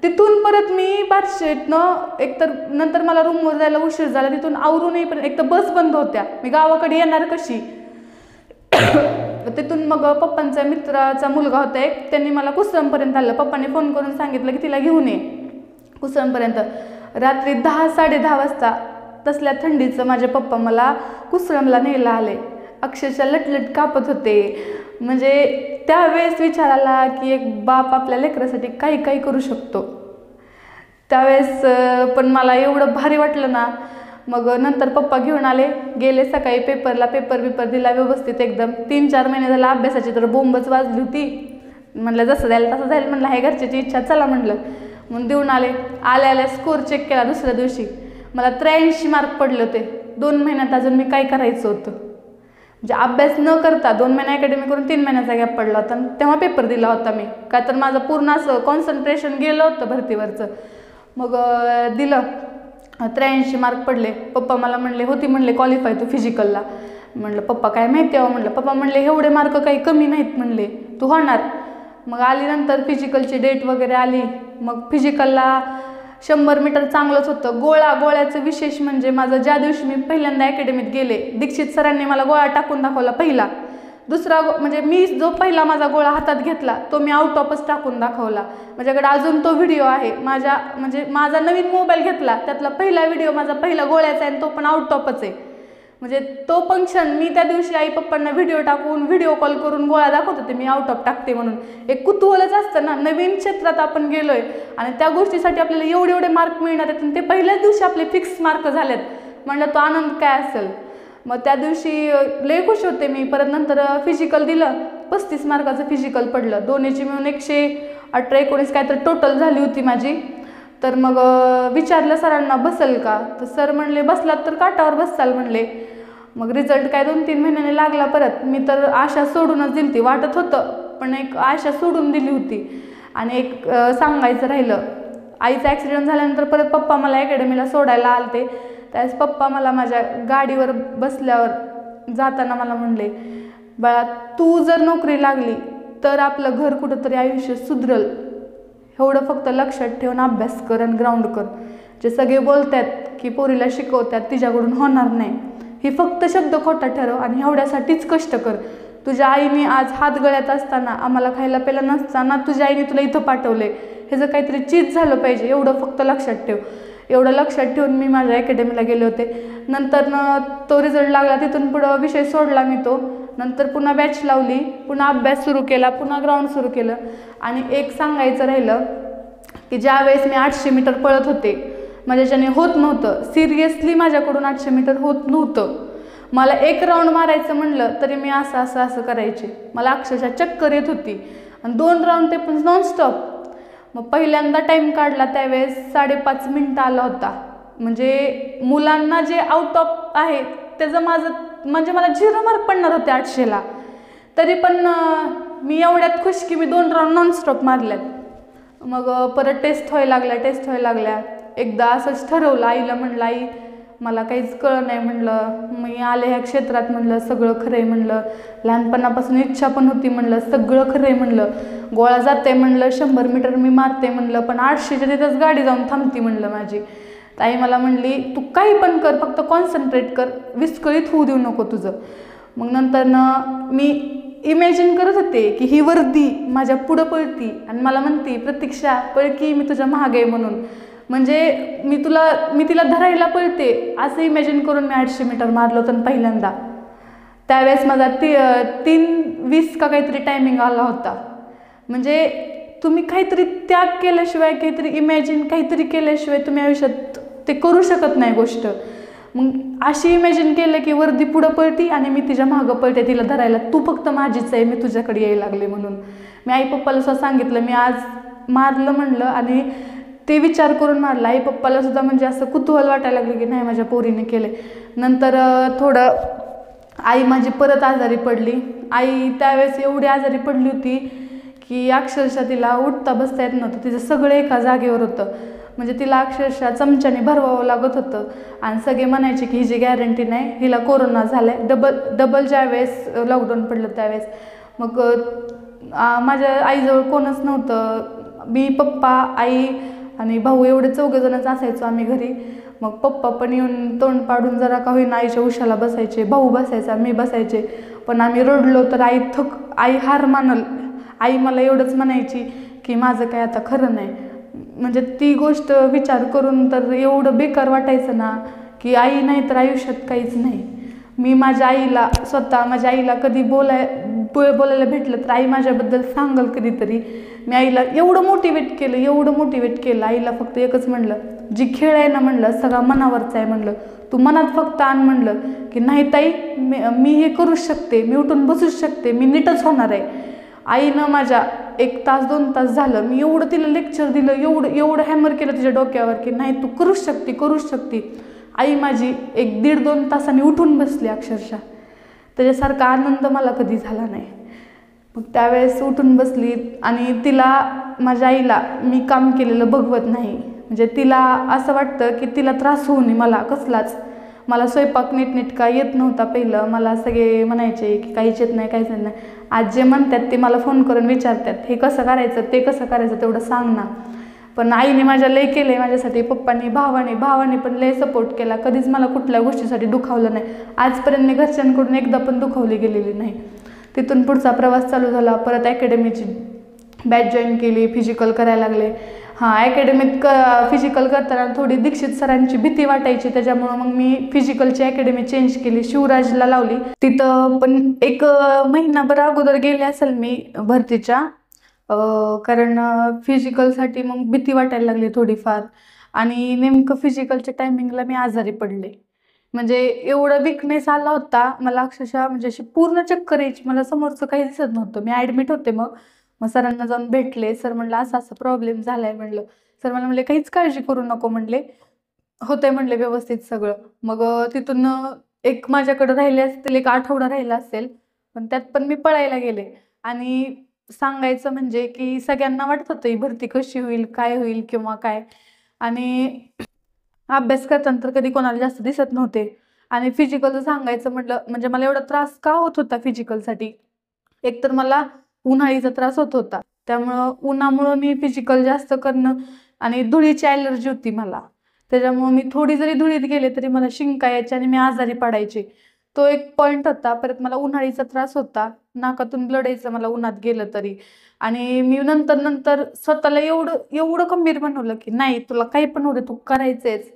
तिथून परत मी बार्शीतनं एकतर नंतर मला रूमवर जायला उशीर झाला, तिथून आवरूनही पण एक तर बस बंद होत्या, मी गावाकडे येणार कशी. तिथून मग पप्पांच्या मित्राचा मुलगा होता एक, त्यांनी मला कुसरमपर्यंत आणलं. पप्पाने फोन करून सांगितलं की तिला घेऊन ये कुसरमपर्यंत. रात्री 10-10:30 वाजता तसल्या थंडीचं माझे पप्पा मला कुसरमला न्यायला आले. अक्षरशः लटलट कापत होते. म्हणजे त्यावेळेस विचार आला की एक बाप आपल्या लेकरासाठी काही काही करू शकतो. त्यावेळेस पण मला एवढं भारी वाटलं ना. मग नंतर पप्पा घेऊन आले, गेले सकाळी पेपर बिपर दिला व्यवस्थित एकदम. 3-4 महिने झाला अभ्यासाची तर बोंबच वाजली होती. म्हणलं जसं जाईल तसं जाईल, म्हणलं आहे घरच्याची इच्छा, चला म्हणलं. म्हणून देऊन आल्या स्कोर चेक केला दुसऱ्या दिवशी, मला 83 मार्क पडले होते. 2 महिन्यात अजून मी काय करायचं होतं, म्हणजे अभ्यास न करता 2 महिने अकॅडमी करून 3 महिन्याचा गॅप पडला होता. तेव्हा पेपर दिला होता मी, का तर माझं पूर्ण असं कॉन्सन्ट्रेशन गेलं होतं भरतीवरचं. मग दिलं, 83 मार्क पडले. पप्पा मला म्हणले क्वालिफाय तू फिजिकलला. म्हणलं पप्पा काय माहिती आहे, म्हणलं पप्पा म्हणले एवढे मार्क काही कमी नाहीत, म्हणले तू होणार. मग आली नंतर फिजिकलची डेट वगैरे आली. मग फिजिकलला 100 मीटर चांगलंच होतं. गोळ्याचं विशेष म्हणजे माझं ज्या दिवशी मी पहिल्यांदा अकॅडमीत गेले, दीक्षित सरांनी मला गोळा टाकून दाखवला पहिला. दुसरा म्हणजे मी जो पहिला माझा गोळा हातात घेतला तो मी आउट ऑफच टाकून दाखवला. माझ्याकडे अजून तो व्हिडिओ आहे. माझा नवीन मोबाईल घेतला त्यातला पहिला व्हिडिओ माझा पहिला गोळ्याचा आहे, तो पण आउट ऑफच आहे. म्हणजे तो पण क्षण मी त्या दिवशी आई पप्पांना व्हिडिओ टाकून व्हिडिओ कॉल करून गोळा दाखवत होते मी आउट ऑफ टाकते म्हणून. एक कुतूहलच असतं ना, नवीन क्षेत्रात आपण गेलोय आणि त्या गोष्टीसाठी आपल्याला एवढे मार्क मिळणार आहेत आणि ते पहिल्याच दिवशी आपले फिक्स मार्क झालेत, म्हणलं तो आनंद काय असेल. मग त्या दिवशी लय खुश होते मी. परत नंतर फिजिकल दिलं, 35 मार्काचं फिजिकल पडलं. दोन्हीची मिळून 118-19 काय तर टोटल झाली होती माझी. तर मग विचारलं सरांना बसेल का, तर सर म्हणले बसलात तर काटावर बसचाल म्हणले. मग रिझल्ट काय 2-3 महिन्याने लागला. परत मी तर आशा सोडूनच दिली होती, वाटत होतं पण एक आशा सोडून दिली होती. आणि एक सांगायचं राहिलं, आईचा ॲक्सिडेंट झाल्यानंतर परत पप्पा मला अकॅडमीला सोडायला आलते. त्यावेळेस पप्पा मला माझ्या गाडीवर बसल्यावर जाताना मला म्हणले, बाळा तू जर नोकरी लागली तर आपलं घर कुठंतरी आयुष्य सुधरल, एवढं फक्त लक्षात ठेवून अभ्यास कर आणि ग्राउंड कर. जे सगळे बोलतात की पोरीला शिकवतात तिच्याकडून होणार नाही, ही फक्त शब्द खोटा ठरव आणि एवढ्यासाठीच कष्ट कर. तुझ्या आईने आज हात गळ्यात असताना आम्हाला खायला प्यायला नसताना तुझ्या आईने तुला इथं पाठवले, ह्याचं काहीतरी चीज झालं पाहिजे, एवढं फक्त लक्षात ठेव. एवढं लक्षात ठेवून मी माझ्या अकॅडमीला गेले होते. नंतर तो रिझल्ट लागला, तिथून पुढं विषय सोडला मी तो. नंतर पुन्हा बॅच लावली, पुन्हा अभ्यास सुरू केला, पुन्हा ग्राउंड सुरू केलं. आणि एक सांगायचं राहिलं की ज्या वेळेस मी 800 मीटर पळत होते, माझ्याच्याने होत नव्हतं, सिरियसली माझ्याकडून 800 मीटर होत नव्हतं. मला एक राऊंड मारायचं म्हणलं तरी मी असं करायचे, मला अक्षरशः चक्कर येत होती. आणि 2 राऊंड ते पण नॉनस्टॉप. मग पहिल्यांदा टाईम काढला त्यावेळेस 5.5 मिनिटं आला होता. म्हणजे मुलांना जे आउट ऑफ आहे त्याचं म्हणजे मला 0 मार्क पडणार होते 800ला, तरी पण मी एवढ्यात खुश की मी 2 राऊंड नॉनस्टॉप मारल्यात. मग परत टेस्ट व्हायला लागल्या. एकदा असंच ठरवलं, आईला म्हणलं आई मला काहीच कळलं नाही, म्हणलं मी आले ह्या क्षेत्रात, म्हणलं सगळं खरं आहे, म्हणलं लहानपणापासून इच्छा पण होती, म्हणलं सगळं खरं आहे, म्हणलं गोळा जाते, म्हणलं 100 मीटर मी मारते, म्हणलं पण 800च्या तिथंच गाडी जाऊन थांबती, म्हणलं माझी. तर आई मला म्हणली तू काही पण कर, फक्त कॉन्सन्ट्रेट कर, विस्कळीत होऊ देऊ नको तुझं. मग नंतर मी इमॅजिन करत होते की ही वर्दी माझ्या पुढं पळती आणि मला म्हणते प्रतीक्षा पळ की मी तुझ्या महाग आहे म्हणून, म्हणजे मी तिला धरायला पळते असं इमॅजिन करून मी 800 मीटर मारलं होतं पहिल्यांदा. त्यावेळेस माझा 3:20 का काहीतरी टायमिंग आला होता. म्हणजे तुम्ही काहीतरी त्याग केल्याशिवाय, काहीतरी इमॅजिन काहीतरी केल्याशिवाय तुम्ही आयुष्यात ते करू शकत नाही गोष्ट. मग अशी इमॅजिन केलं की वर्दी पुढं पळती आणि मी तिच्या मागं पळते तिला धरायला, तू फक्त माझीच आहे, मी तुझ्याकडे यायला लागले म्हणून. मी आई पप्पाला सुद्धा सांगितलं मी आज मारलं म्हणलं, आणि ते विचार करून मारलं. आई पप्पाला सुद्धा म्हणजे असं कुतूहल वाटायला लागलं की नाही माझ्या पोरीने केले. नंतर थोडं आई माझी परत आजारी पडली. आई त्यावेळेस एवढी आजारी पडली होती की अक्षरशः तिला उठता बसता येत नव्हतं, तिचं सगळं एका जागेवर होतं. म्हणजे तिला अक्षरशः चमच्याने भरवावं लागत होतं. आणि सगळे म्हणायचे की हिची गॅरंटी नाही, हिला कोरोना झाला आहे. डबल ज्यावेळेस लॉकडाऊन पडलं त्यावेळेस मग माझ्या आईजवळ कोणच नव्हतं. मी, पप्पा, आई आणि भाऊ एवढे 4 जणच असायचो आम्ही घरी. मग पप्पा पण येऊन तोंड पाडून जरा का होईना आईच्या उशाला बसायचे, भाऊ बसायचा, मी बसायचे. पण आम्ही रडलो तर आई हार मानल. आई मला एवढंच म्हणायची की माझं काय आता खरं नाही. म्हणजे ती गोष्ट विचार करून तर एवढं बेकार वाटायचं ना की आई नाही तर आयुष्यात काहीच नाही. मी माझ्या आईला कधी बोलायला भेटलं तर आई माझ्याबद्दल सांगल कधीतरी. मी आईला एवढं मोटिवेट केलं. आईला फक्त एकच म्हणलं, जी खेळ आहे ना म्हणलं सगळा मनावरचा आहे म्हणलं, तू मनात फक्त आण म्हणलं की नाही ताई मी हे करूच शकते, मी उठून बसूच शकते, मी नीटच होणार आहे. आईनं माझ्या 1 तास 2 तास झालं मी एवढं तिला लेक्चर दिलं, एवढं हॅमर केलं तिच्या डोक्यावर की नाही तू करूच शकते. आई माझी 1-1.5-2 तासांनी उठून बसली अक्षरशः. त्याच्यासारखा आनंद मला कधी झाला नाही. मग त्यावेळेस उठून बसली आणि माझ्या आईला मी काम केलेलं बघवत नाही. म्हणजे तिला असं वाटतं की तिला त्रास होऊ नये मला कसलाच. मला स्वयंपाक नीटनेटका येत नव्हता पहिलं. मला सगळे म्हणायचे की काहीच येत नाही. आज जे म्हणतात ते मला फोन करून विचारतात, हे कसं करायचं ते कसं करायचं तेवढं सांग ना. पण आईने माझ्या लय केलंय माझ्यासाठी, पप्पांनी, भावाने पण लय सपोर्ट केला. कधीच मला कुठल्या गोष्टीसाठी दुखावलं नाही. आजपर्यंत मी घरच्यांकडून एकदा पण दुखावली गेलेली नाही. तिथून पुढचा प्रवास चालू झाला. परत अकॅडमीची बॅच जॉईन केली, फिजिकल करायला लागले. अकॅडमीत फिजिकल करताना थोडी दीक्षित सरांची भीती वाटायची, त्याच्यामुळं मग मी फिजिकलची अकॅडमी चेंज केली, शिवराजला लावली. तिथं पण 1 महिनाभर अगोदर गेले असेल मी भरतीच्या, कारण फिजिकलसाठी मग भीती वाटायला लागली थोडीफार. आणि नेमकं फिजिकलच्या टायमिंगला मी आजारी पडले. म्हणजे एवढा विकनेस आला होता मला अक्षरशः, म्हणजे अशी पूर्ण चक्कर यायची, मला समोरचं काही दिसत नव्हतं. मी ॲडमिट होते. मग सरांना जाऊन भेटले. सर म्हणलं असं प्रॉब्लेम झालाय म्हणलं. सर मला म्हणले काहीच काळजी करू नको म्हणले, होतंय म्हणले व्यवस्थित सगळं. मग तिथून माझ्याकडे राहिले असतील 1 आठवडा राहिला असेल, पण त्यात पण मी पळायला गेले. आणि सांगायचं म्हणजे की सगळ्यांना वाटत होतं ही भरती कशी होईल, काय होईल किंवा काय. आणि अभ्यास करताना तर कधी कोणाला जास्त दिसत नव्हते. आणि फिजिकलचं सांगायचं म्हटलं म्हणजे मला एवढा त्रास का होत होता फिजिकलसाठी, एकतर मला उन्हाळीचा त्रास होत होता, त्यामुळं उन्हामुळं मी फिजिकल जास्त करणं, आणि धुळीची ॲलर्जी होती मला, त्याच्यामुळं मी थोडी जरी धुळीत गेले तरी मला शिंका यायची आणि मी आजारी पडायचे. तो एक पॉईंट होता. परत मला उन्हाळीचा त्रास होता, नाकातून ब्लड यायचं मला उन्हात गेलं तरी. आणि मी नंतर स्वतःला एवढं खंबीर बनवलं की नाही तुला काही पण होते तू करायचंच.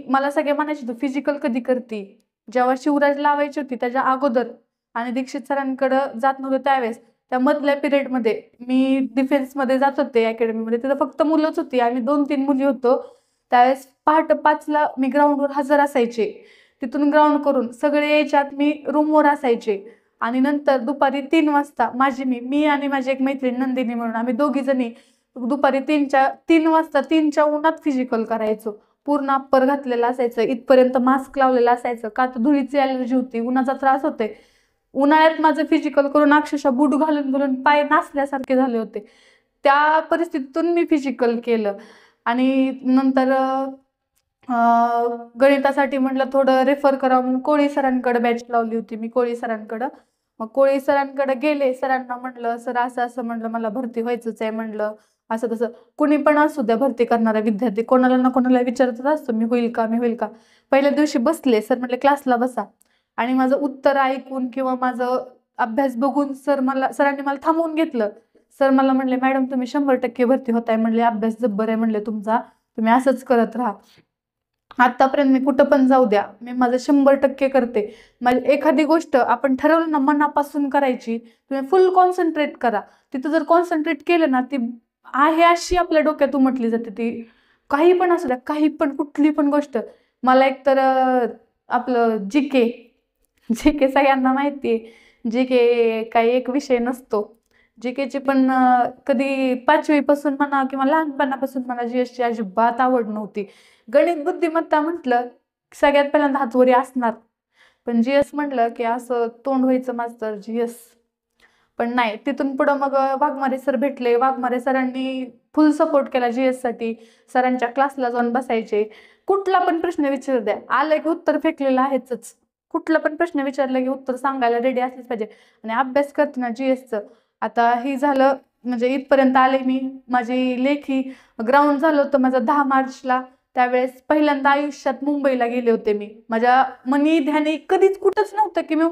मला सगळे म्हणायचे तू फिजिकल कधी करती. जेव्हा शिवराज लावायची होती त्याच्या अगोदर आणि दीक्षित सरांकडं जात नव्हतं त्यावेळेस, त्या मधल्या पिरियडमध्ये मी डिफेन्समध्ये जात होते अकॅडमीमध्ये, तिथं फक्त मुलंच होती, आम्ही 2-3 मुली होतो. त्यावेळेस पहाटे 5ला मी ग्राउंडवर हजर असायचे. तिथून ग्राउंड करून सगळे यायच्यात मी रूमवर असायचे. आणि नंतर दुपारी 3 वाजता मी आणि माझी एक मैत्रीण नंदिनी म्हणून आम्ही 2घी जणी दुपारी 3 वाजता 3च्या उन्हात फिजिकल करायचो. पूर्ण अप्पर घातलेलं असायचं, इथपर्यंत मास्क लावलेला असायचं, का तर धुळीची ॲलर्जी होती, उन्हाचा त्रास होते. उन्हाळ्यात माझं फिजिकल करून अक्षरशः बूट घालून पाय नाचल्यासारखे झाले होते. त्या परिस्थितीतून मी फिजिकल केलं. आणि नंतर गणितासाठी म्हटलं थोडं रेफर करावं म्हणून कोळी सरांकडे बॅच लावली होती मी, कोळी सरांकडं. मग कोळी सरांकडे गेले, सरांना म्हटलं सर असं म्हणलं मला भरती व्हायचंच आहे म्हणलं, असं तसं. कुणी पण असू द्या भरती करणारा विद्यार्थी कोणाला ना कोणाला विचारतच असतो, मी होईल का, मी होईल का. पहिल्या दिवशी बसले, सर म्हटले क्लासला बसा, आणि माझं उत्तर ऐकून किंवा माझं अभ्यास बघून सरांनी मला थांबवून घेतलं. सर मला म्हणले, मॅडम तुम्ही 100% भरती होताय म्हणले, अभ्यास जब्बर आहे म्हणले तुमचा, तुम्ही असंच करत राहा. आतापर्यंत मी कुठं पण जाऊ द्या, मी माझं 100% करते. माझी एखादी गोष्ट आपण ठरवलं ना मनापासून करायची, तुम्ही फुल कॉन्सन्ट्रेट करा. तिथं जर कॉन्सन्ट्रेट केलं ना, ती आहे अशी आपल्या डोक्यात उमटली जाते. ती काही पण असू द्या, काही पण कुठली पण गोष्ट. मला एकतर आपलं जी के सगळ्यांना माहिती आहे, जी के काही एक विषय नसतो. जी पण कधी 5वी पासून म्हणा किंवा लहानपणापासून मला GSची अजिबात आवड नव्हती. गणित बुद्धिमत्ता म्हटलं सगळ्यात पहिल्यांदा हातवरी असणार, पण GS म्हटलं की असं तोंड व्हायचं मास्तर GS. पण नाही, तिथून पुढं मग वाघमारे सर भेटले. वाघमारे सरांनी फुल सपोर्ट केला GS साठी. सरांच्या क्लासला जाऊन बसायचे. कुठला पण प्रश्न विचार द्या, आलं की उत्तर फेकलेलं आहेच. कुठला पण प्रश्न विचारला की उत्तर सांगायला रेडी असलीच पाहिजे. आणि अभ्यास करते ना GSचं. आता हे झालं म्हणजे इथपर्यंत आले मी. माझी लेखी ग्राउंड झालं होतं माझं 10 मार्चला. त्यावेळेस पहिल्यांदा आयुष्यात मुंबईला गेले होते मी. माझ्या मनी ध्यानी कधीच कुठंच नव्हतं की मी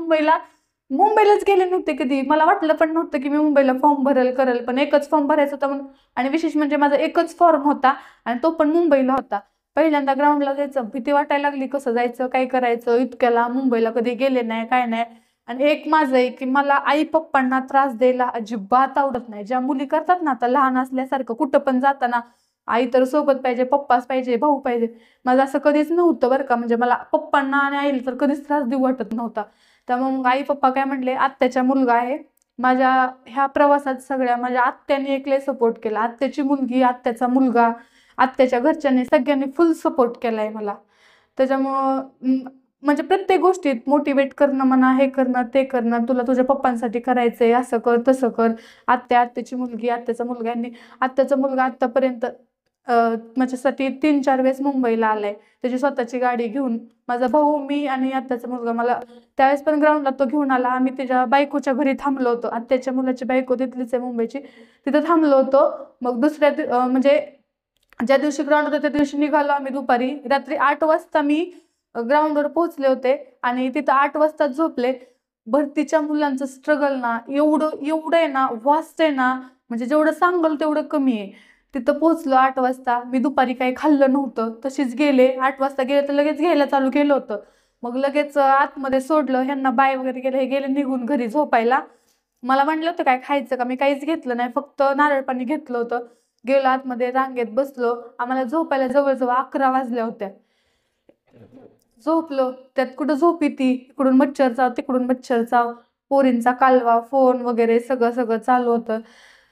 मुंबईलाच गेले नव्हते कधी. मला वाटलं पण नव्हतं की मी मुंबईला फॉर्म करेल. पण एकच फॉर्म भरायचा होता म्हणून, आणि विशेष म्हणजे माझा एकच फॉर्म होता आणि तो पण मुंबईला होता. पहिल्यांदा ग्राउंडला जायचं, भीती वाटायला लागली, कसं जायचं, काय करायचं. इतक्याला मुंबईला कधी गेले नाही, काय नाही. आणि एक माझं आहे की मला आई पप्पांना त्रास द्यायला अजिबात आवडत नाही. ज्या मुली करतात ना आता लहान असल्यासारखं, कुठं पण जाताना आई तर सोबत पाहिजे, पप्पाच पाहिजे, भाऊ पाहिजे. माझं असं कधीच नव्हतं बरं का. म्हणजे मला पप्पांना आणि आईला तर कधीच त्रास देऊ वाटत नव्हता. त्यामुळे मग आई पप्पा काय म्हणले, आत्याचा मुलगा आहे. माझ्या ह्या प्रवासात सगळ्या माझ्या आत्याने एकले सपोर्ट केला. आत्याची मुलगी, आत्याचा मुलगा, आत्याच्या घरच्यांनी सगळ्यांनी फुल सपोर्ट केलाय मला. त्याच्यामुळं म्हणजे प्रत्येक गोष्टीत मोटिवेट करणं म्हणा, हे करणं ते करणं, तुला तुझ्या पप्पांसाठी करायचंय, असं कर तसं कर. आत्याची मुलगी, आत्याचा मुलगा यांनी, आत्याचा मुलगा आत्तापर्यंत माझ्यासाठी 3-4 वेळेस मुंबईला आलाय त्याची स्वतःची गाडी घेऊन. माझा भाऊ, मी आणि आत्याचा मुलगा, मला त्यावेळेस पण ग्राउंडला तो घेऊन आला. आम्ही त्याच्या बायकोच्या घरी थांबलो होतो. आत्याच्या मुलाची बायको तिथलीच आहे मुंबईची, तिथं थांबलो होतो. मग दुसऱ्या म्हणजे ज्या दिवशी ग्राउंड होतं त्या दिवशी निघालो आम्ही दुपारी. रात्री 8 वाजता मी ग्राउंडवर पोहोचले होते आणि तिथं 8 वाजता झोपले. भरतीच्या मुलांचं स्ट्रगल ना एवढं आहे ना, वास्ट आहे ना, म्हणजे जेवढं सांगल तेवढं कमी आहे. तिथं पोहोचलो 8 वाजता. मी दुपारी काही खाल्लं नव्हतं, तशीच गेले. 8 वाजता गेले तर लगेच घ्यायला चालू केलं होतं. मग लगेच आतमध्ये सोडलं, ह्यांना बाय वगैरे केलं, हे गेले निघून घरी झोपायला. मला म्हणलं होतं काय खायचं का, मी काहीच घेतलं नाही, फक्त नारळ पाणी घेतलं होतं. गेलो आतमध्ये, रांगेत बसलो. आम्हाला झोपायला जवळजवळ 11 वाजल्या होत्या. झोपलो, त्यात कुठं झोप येते, इकडून मच्छर चाव, तिकडून मच्छर चाव, पोरींचा कालवा, फोन वगैरे सगळं चालू होतं.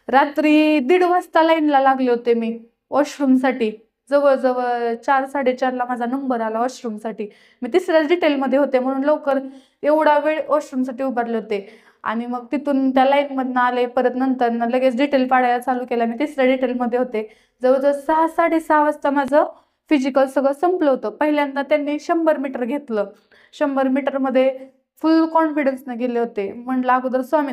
रात्री 1:30 वाजता लाईनला लागले होते मी वॉशरूमसाठी. जवळजवळ 4-4:30ला माझा नंबर आला वॉशरूमसाठी. मी 3ऱ्याच डिटेलमध्ये होते म्हणून लवकर एवढा वेळ वॉशरूमसाठी उभारले होते. आणि मग तिथून त्या लाईनमधनं आले. परत नंतर लगेच डिटेल पाडायला चालू केला. मी 3ऱ्या डिटेलमध्ये होते. जवळजवळ 6-6:30 वाजता माझं फिजिकल सगळं संपलं होतं. पहिल्यांदा त्यांनी 100 मीटर घेतलं. 100 मीटरमध्ये फुल कॉन्फिडन्सनं गेले होते. म्हणलं अगोदर स्वामी,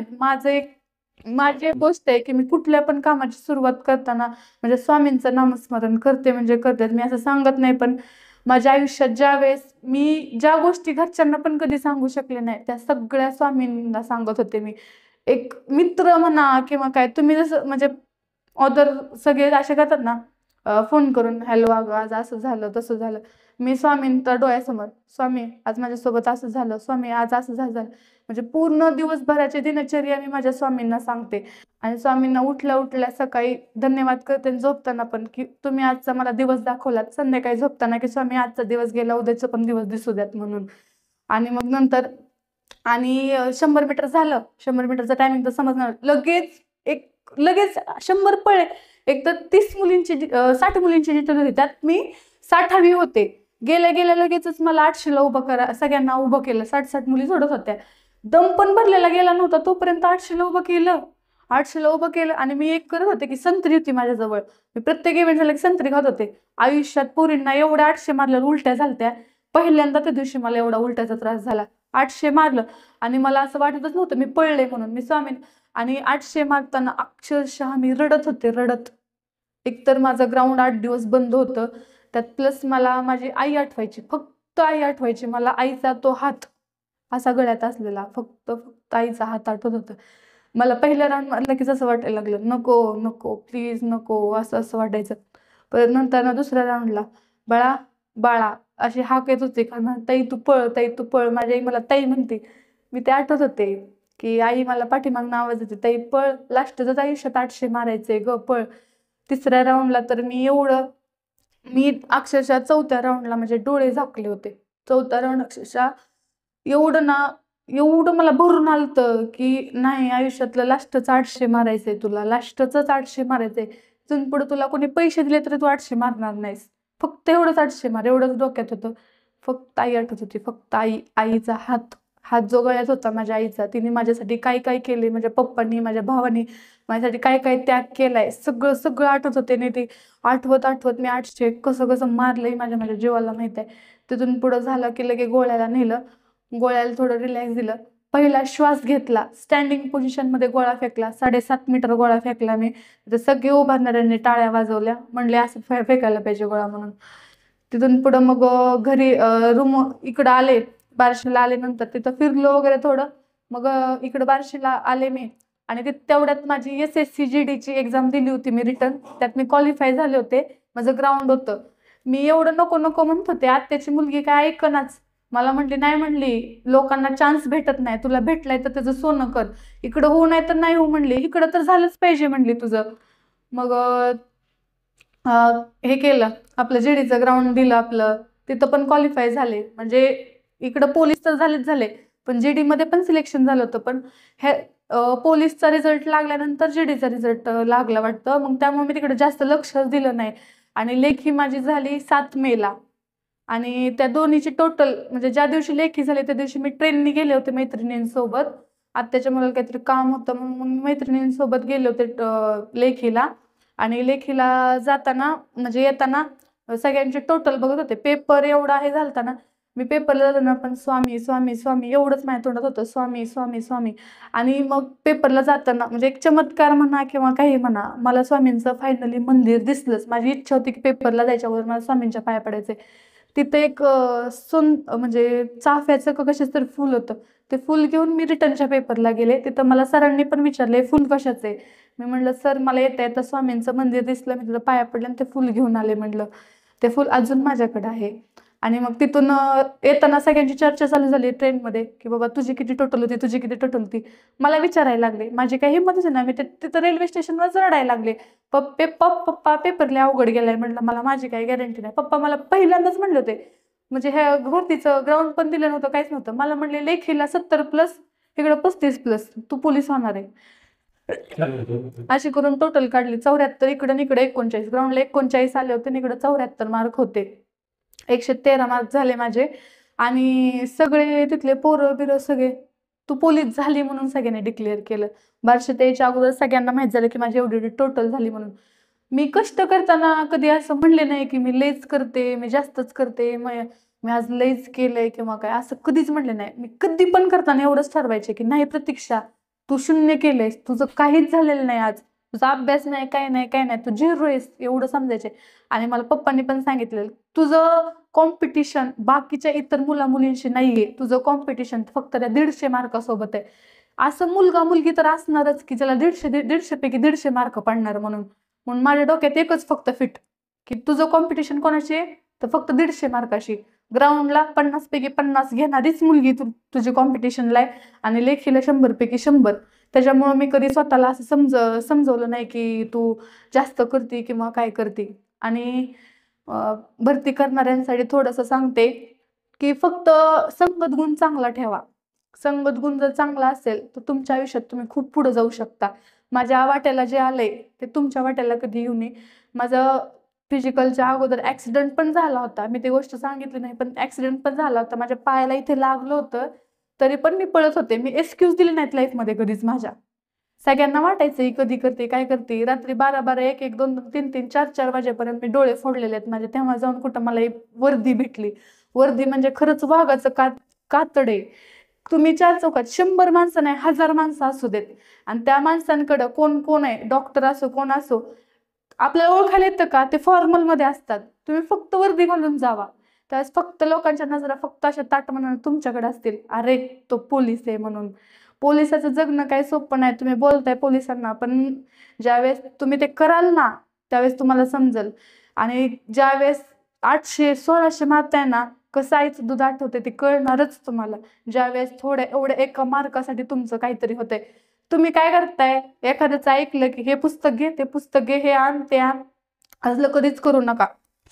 माझी एक गोष्ट आहे की मी कुठल्या पण कामाची सुरुवात करताना म्हणजे स्वामींचं नामस्मरण करते म्हणजे करते. मी असं सांगत नाही, पण माझ्या आयुष्यात ज्या गोष्टी घरच्यांना पण कधी सांगू शकले नाही, त्या सगळ्या स्वामींना सांगत होते मी. एक मित्र म्हणा किंवा काय, तुम्ही जसं म्हणजे ऑदर सगळे असे करतात ना, फोन करून, हॅलो अगं आज असं झालं तसं झालं. मी स्वामींच्या डोळ्यासमोर, स्वामी आज माझ्यासोबत असं झालं, स्वामी आज असं झालं. म्हणजे पूर्ण दिवसभराची दिनचर्या मी माझ्या स्वामींना सांगते. आणि स्वामींना उठल्या सकाळी धन्यवाद करते, झोपताना पण की तुम्ही आजचा मला दिवस दाखवलात. संध्याकाळी झोपताना की स्वामी आजचा दिवस गेला, उद्याचा पण दिवस दिसू द्यात म्हणून. आणि मग नंतर 100 मीटर झालं. 100 मीटरचा टायमिंग तर समजणार, लगेच 100 पळे. एक तर 60 मुलींची डिटेल होती, त्यात मी 60वी होते. गेल्या लगेचच मला 800ला सगळ्यांना उभं केलं. 60 मुली सोडत होत्या. दम पण भरलेला गेला नव्हता तोपर्यंत 800ला उभं केलं. आणि मी एक करत होते की संत्री होती माझ्याजवळ. मी प्रत्येक इव्हेंट झाला की संत्री खात होते. आयुष्यात पोरींना एवढ्या 800 मारल्या उलट्या झालत्या. पहिल्यांदा त्या दिवशी मला एवढा उलट्याचा त्रास झाला. 800 मारलं आणि मला असं वाटतच नव्हतं मी पळले म्हणून. मी स्वामी आणि 800 मारताना अक्षरशः मी रडत होते. एकतर माझं ग्राउंड 8 दिवस बंद होतं, त्यात प्लस मला माझी आई आठवायची, फक्त आई आठवायची मला. आईचा तो हात असा गळ्यात असलेला, फक्त फक्त आईचा हात आठवत होता. मला पहिल्या राऊंड मारला की जसं वाटायला लागलं, नको नको प्लीज नको, असं असं वाटायचं. परत नंतर ना दुसऱ्या राऊंडला, बाळा बाळा अशी हाक येत होती का ना, ताई तू पळ, ताई तू पळ. माझी आई मला ताई म्हणते. मी ते आठवत होते की आई मला पाठीमागनं आवाज येते, ताई पळ, लास्टच आयुष्यात 800 मारायचे ग, पळ. तिसऱ्या राऊंडला तर मी अक्षरशः चौथ्या राऊंडला माझे डोळे झाकले होते. चौथा राऊंड अक्षरशः एवढं ना, एवढं मला भरून आलतं की नाही, आयुष्यातलं लास्टच 800 मारायचंय तुला, लास्टच 800 मारायचंय. इथून पुढे तुला कोणी पैसे दिले तरी तू 800 मारणार नाहीस, फक्त एवढंच 800 मार, एवढंच डोक्यात होतं. फक्त आई आठवत होती, फक्त आई. आईचा हात हात जो गळ्यात होता माझ्या आईचा, तिने माझ्यासाठी काय काय केले, माझ्या पप्पांनी माझ्या भावानी माझ्यासाठी काय काय त्याग केलाय, सगळं सगळं आठवत होते. नाही ते आठवत आठवत मी 800 कसं कसं मारलंय माझ्या माझ्या जीवाला माहित आहे. तिथून पुढं झालं की लगे गोळ्याला नेलं, गोळ्याला थोडं रिलॅक्स दिलं. पहिला श्वास घेतला, स्टँडिंग पोझिशनमध्ये गोळा फेकला, 7.5 मीटर गोळा फेकला मी. तर सगळे उभारणाऱ्यांनी टाळ्या वाजवल्या, म्हणले असं फेकायला पाहिजे गोळा म्हणून. तिथून पुढं मग घरी रूम इकडं आले, बार्शीला आले. नंतर तिथं फिरलो वगैरे थोडं. मग इकडं बार्शीला आले मी, आणि तेवढ्यात माझी SSC GDची एक्झाम दिली होती मी रिटर्न. त्यात मी क्वालिफाय झाले होते, माझं ग्राउंड होतं. मी एवढं नको नको म्हणत होते, आत्याची मुलगी काय ऐकनाच. मला म्हणली, नाही म्हणली, लोकांना चान्स भेटत नाही, तुला भेटलाय तर त्याचं सोनं कर, इकडं होऊ नाही तर नाही हो म्हणली, इकडं तर झालंच पाहिजे म्हणली तुझं. मग हे केलं, आपलं GDचं ग्राउंड दिलं आपलं, तिथं पण क्वालिफाय झाले. म्हणजे इकडं पोलीस तर झाले, पण GD मध्ये पण सिलेक्शन झालं होतं. पण हे पोलीसचा रिझल्ट लागल्यानंतर GDचा रिझल्ट लागला वाटतं, मग त्यामुळे मी तिकडे जास्त लक्षच दिलं नाही. आणि लेखी माझी झाली 7 मेला. आणि त्या दोन्हीची टोटल म्हणजे ज्या दिवशी लेखी झाली त्या दिवशी मी ट्रेननी गेले होते मैत्रिणींसोबत. आत्याच्या मुलाला काहीतरी काम होतं म्हणून मैत्रिणींसोबत गेले होते लेखीला. आणि लेखीला जाताना म्हणजे येताना सगळ्यांचे टोटल बघत होते. पेपर एवढा हे झालता ना, मी पेपरला जाताना पण स्वामी स्वामी स्वामी एवढंच माझ्या तोंडात होतं, स्वामी स्वामी स्वामी. आणि मग पेपरला जाताना म्हणजे एक चमत्कार म्हणा किंवा काही म्हणा, मला स्वामींचं फायनली मंदिर दिसलंच. माझी इच्छा होती की पेपरला जायच्यावर मला स्वामींच्या पाया पडायचे. तिथे एक म्हणजे चाफ्याचं का कशाचं तरी फुल होतं, ते फुल घेऊन मी रिटर्नच्या पेपरला गेले. तिथं मला सरांनी पण विचारले फुल कशाचं आहे. मी म्हणलं सर मला येता येता स्वामींचं मंदिर दिसलं, मी तिथं पाया पडले आणि ते फुल घेऊन आले म्हणलं. ते फुल अजून माझ्याकडे आहे. आणि मग तिथून येताना सगळ्यांची चर्चा चालू झाली ट्रेनमध्ये की बाबा तुझी किती टोटल होती, तुझी किती टोटल होती. मला विचारायला लागले, माझी काही हिंमतच नाही. मी तिथं रेल्वे स्टेशनवर रडायला लागले, पप्पा पेपर लय अवघड गेलाय. म्हटलं मला माझी काही गॅरंटी नाही. पप्पा मला पहिल्यांदाच म्हणले होते, म्हणजे ह्या भरतीचं ग्राउंड पण दिलं नव्हतं, काहीच नव्हतं. मला म्हणले लेखीला 70+, इकडं 35+, तू पोलीस होणार आहे. अशी करून टोटल काढली 74. इकडं इकडे 39, ग्राउंडला 39 आले होते आणि इकडं 74 मार्क होते. 113 मार्क झाले माझे. आणि सगळे तिथले पोरं बिरं सगळे तू पोलीस झाली म्हणून सगळ्यांनी डिक्लेअर केलं. बार्शीत यायच्या अगोदर सगळ्यांना माहीत झालं की माझी एवढी टोटल झाली म्हणून. मी कष्ट करताना कधी असं म्हणले नाही की मी लईच करते, मी जास्तच करते, मी आज लईच केलंय किंवा काय, असं कधीच म्हणले नाही. मी कधी पण करताना एवढंच ठरवायचे की नाही प्रतीक्षा, तू 0 केलंयस, तुझं काहीच झालेलं नाही, आज तुझा अभ्यास नाही, काय नाही काय नाही, तू 0 आहेस एवढं समजायचे. आणि मला पप्पांनी पण सांगितलेलं, तुझं कॉम्पिटिशन बाकीच्या इतर मुलींशी नाहीये, तुझं कॉम्पिटिशन फक्त त्या 150 मार्कासोबत आहे. असं मुलगा मुलगी तर असणारच की ज्याला 150 पैकी 150 मार्क पडणार. म्हणून माझ्या डोक्यात एकच फक्त फिट की तुझं कॉम्पिटिशन कोणाशी आहे, तर फक्त 150 मार्काशी. ग्राउंडला 50 पैकी 50 घेणारीच मुलगी तुझी कॉम्पिटिशनला आहे, आणि लेखीला 100 पैकी 100. त्याच्यामुळं मी कधी स्वतःला असं समजवलं नाही की तू जास्त करते किंवा काय करते. आणि भरती करणाऱ्यांसाठी थोडंसं सांगते की फक्त संगत गुण चांगला ठेवा. संगत गुण जर चांगला असेल तर तुमच्या आयुष्यात तुम्ही खूप पुढे जाऊ शकता. माझ्या वाट्याला जे आलंय ते तुमच्या वाट्याला कधी येऊ नये. माझं फिजिकलच्या अगोदर ॲक्सिडेंट पण झाला होता, मी ती गोष्ट सांगितली नाही, पण ॲक्सिडेंट पण झाला होता. माझ्या पायाला इथे लागलं होतं, तरी पण मी पळत होते. मी एक्सक्यूज दिली नाहीत लाईफमध्ये कधीच माझ्या. सगळ्यांना वाटायचं कधी करते काय करते. रात्री 12-12, 1-1, 2-2, 3-3, 4-4 वाजेपर्यंत मी डोळे फोडलेले आहेत माझे. तेव्हा जाऊन कुठं मला एक वर्दी भेटली. वर्दी म्हणजे खरंच वाघाचं कातडे. तुम्ही 4 चौकात 100 माणसं नाही, 1000 माणसं असू देत, आणि त्या माणसांकडं कोण आहे, डॉक्टर असो कोण असो, आपल्याला ओळखायला येतं का, ते फॉर्मलमध्ये असतात. तुम्ही फक्त वर्दी घालून जावा, त्यावेळेस फक्त लोकांच्या नजरा फक्त अशा ताट म्हणून तुमच्याकडे असतील, अरे तो पोलीस आहे म्हणून. पोलिसाचं जगणं काही सोपं नाही. तुम्ही बोलताय पोलिसांना, पण ज्यावेळेस तुम्ही ते कराल ना त्यावेळेस तुम्हाला समजेल. आणि ज्यावेळेस 800-1600 मारताय ना, कसं आईचं दूध आठवते ते कळणारच तुम्हाला. ज्यावेळेस एवढ्या एका मार्कासाठी तुमचं काहीतरी होतंय, तुम्ही काय करताय, एखाद्याचं ऐकलं की हे पुस्तक घे, ते पुस्तक घे, हे आण, ते आण, असलं कधीच करू नका.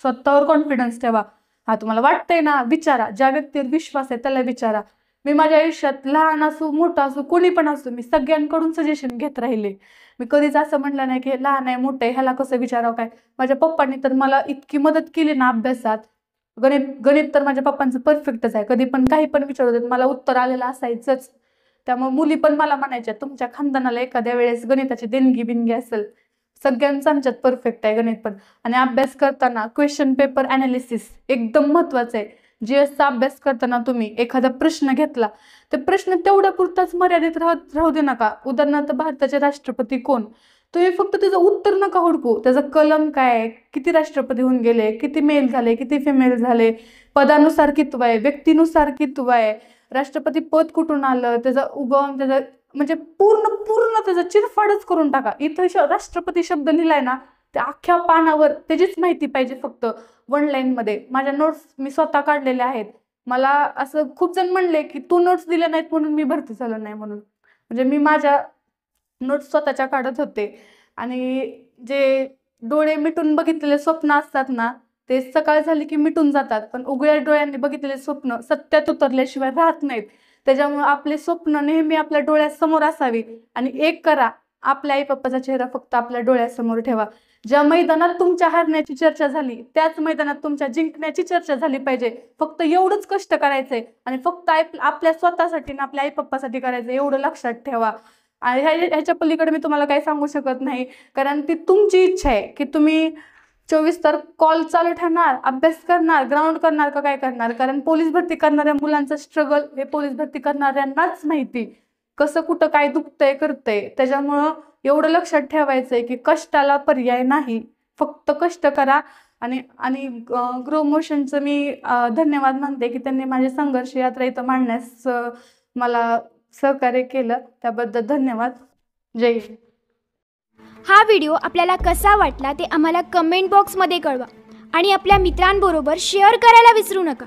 स्वतःवर कॉन्फिडन्स ठेवा. तुम्हाला वाटतंय ना, विचारा. ज्या व्यक्तीवर विश्वास आहे त्याला विचारा. मी माझ्या आयुष्यात लहान असू मोठं असू कोणी पण असू, मी सगळ्यांकडून सजेशन घेत राहिले. मी कधीच असं म्हटलं नाही की हे लहान आहे मोठं आहे ह्याला कसं विचारावं काय. माझ्या पप्पांनी तर मला इतकी मदत केली ना अभ्यासात. गणित तर माझ्या पप्पांचं परफेक्टच आहे. कधी पण काही पण विचारत मला उत्तर आलेलं असायचंच. त्यामुळे मुली पण मला म्हणायच्या, तुमच्या खानदानाला एखाद्या वेळेस गणिताची देणगी बिनगी असेल. सगळ्यांचं आमच्यात परफेक्ट आहे गणित पण. आणि अभ्यास करताना क्वेश्चन पेपर ॲनालिसिस एकदम महत्त्वाचं आहे. GSचा अभ्यास करताना तुम्ही एखादा प्रश्न घेतला, ते प्रश्न तेवढ्या पुरताच मर्यादित राहू दे नका. उदाहरणार्थ भारताचे राष्ट्रपती कोण, तुम्ही फक्त त्याचं उत्तर नका हुडकू. त्याचं कलम काय, किती राष्ट्रपती होऊन गेले, किती मेल झाले, किती फिमेल झाले, पदानुसार कितवं आहे, व्यक्तीनुसार कितवं आहे, राष्ट्रपती पद कुठून आलं, त्याचा उगम, त्याचा म्हणजे पूर्ण त्याचा चिरफाडच करून टाका. इथं राष्ट्रपती शब्द लिहिलाय ना, त्या अख्ख्या पानावर त्याचीच माहिती पाहिजे फक्त 1 लाईनमध्ये. माझ्या नोट्स मी स्वतः काढलेल्या आहेत. मला असं खूप जण म्हणले की तू नोट्स दिल्या नाहीत म्हणून मी भरती झालं नाही म्हणून. म्हणजे मी माझ्या नोट्स स्वतःच्या काढत होते. आणि जे डोळे मिटून बघितलेले स्वप्न असतात ना, ते सकाळ झाली की मिटून जातात, पण उघड्या डोळ्यांनी बघितलेले स्वप्न सत्यात उतरल्याशिवाय राहत नाहीत. त्याच्यामुळे आपले स्वप्न नेहमी आपल्या डोळ्यासमोर असावी. आणि एक करा, आपल्या आई पप्पाचा चेहरा फक्त आपल्या डोळ्यासमोर ठेवा. ज्या मैदानात तुमच्या हारण्याची चर्चा झाली त्याच मैदानात तुमच्या जिंकण्याची चर्चा झाली पाहिजे. फक्त एवढंच कष्ट करायचंय आणि फक्त आपल्या स्वतःसाठी ना आपल्या आई पप्पासाठी करायचं, एवढं लक्षात ठेवा. आणि ह्याच्या पलीकडे मी तुम्हाला काही सांगू शकत नाही, कारण ती तुमची इच्छा आहे की तुम्ही 24 तास कॉल चालू ठेवणार, अभ्यास करणार, ग्राउंड करणार का काय करणार. कारण पोलीस भरती करणाऱ्या मुलांचं स्ट्रगल हे पोलीस भरती करणाऱ्यांनाच माहिती, कसं कुठं काय दुखतंय करतंय. त्याच्यामुळं एवढं लक्षात ठेवायचंय की कष्टाला पर्याय नाही, फक्त कष्ट करा. आणि ग्रो मोशनचं मी धन्यवाद मानते की त्यांनी माझी संघर्ष यात्रा इथं मांडण्यास मला सहकार्य केलं, त्याबद्दल धन्यवाद. जय हिंद. हा व्हिडिओ आपल्याला कसा वाटला ते आम्हाला कमेंट बॉक्समध्ये कळवा आणि आपल्या मित्रांबरोबर शेअर करायला विसरू नका.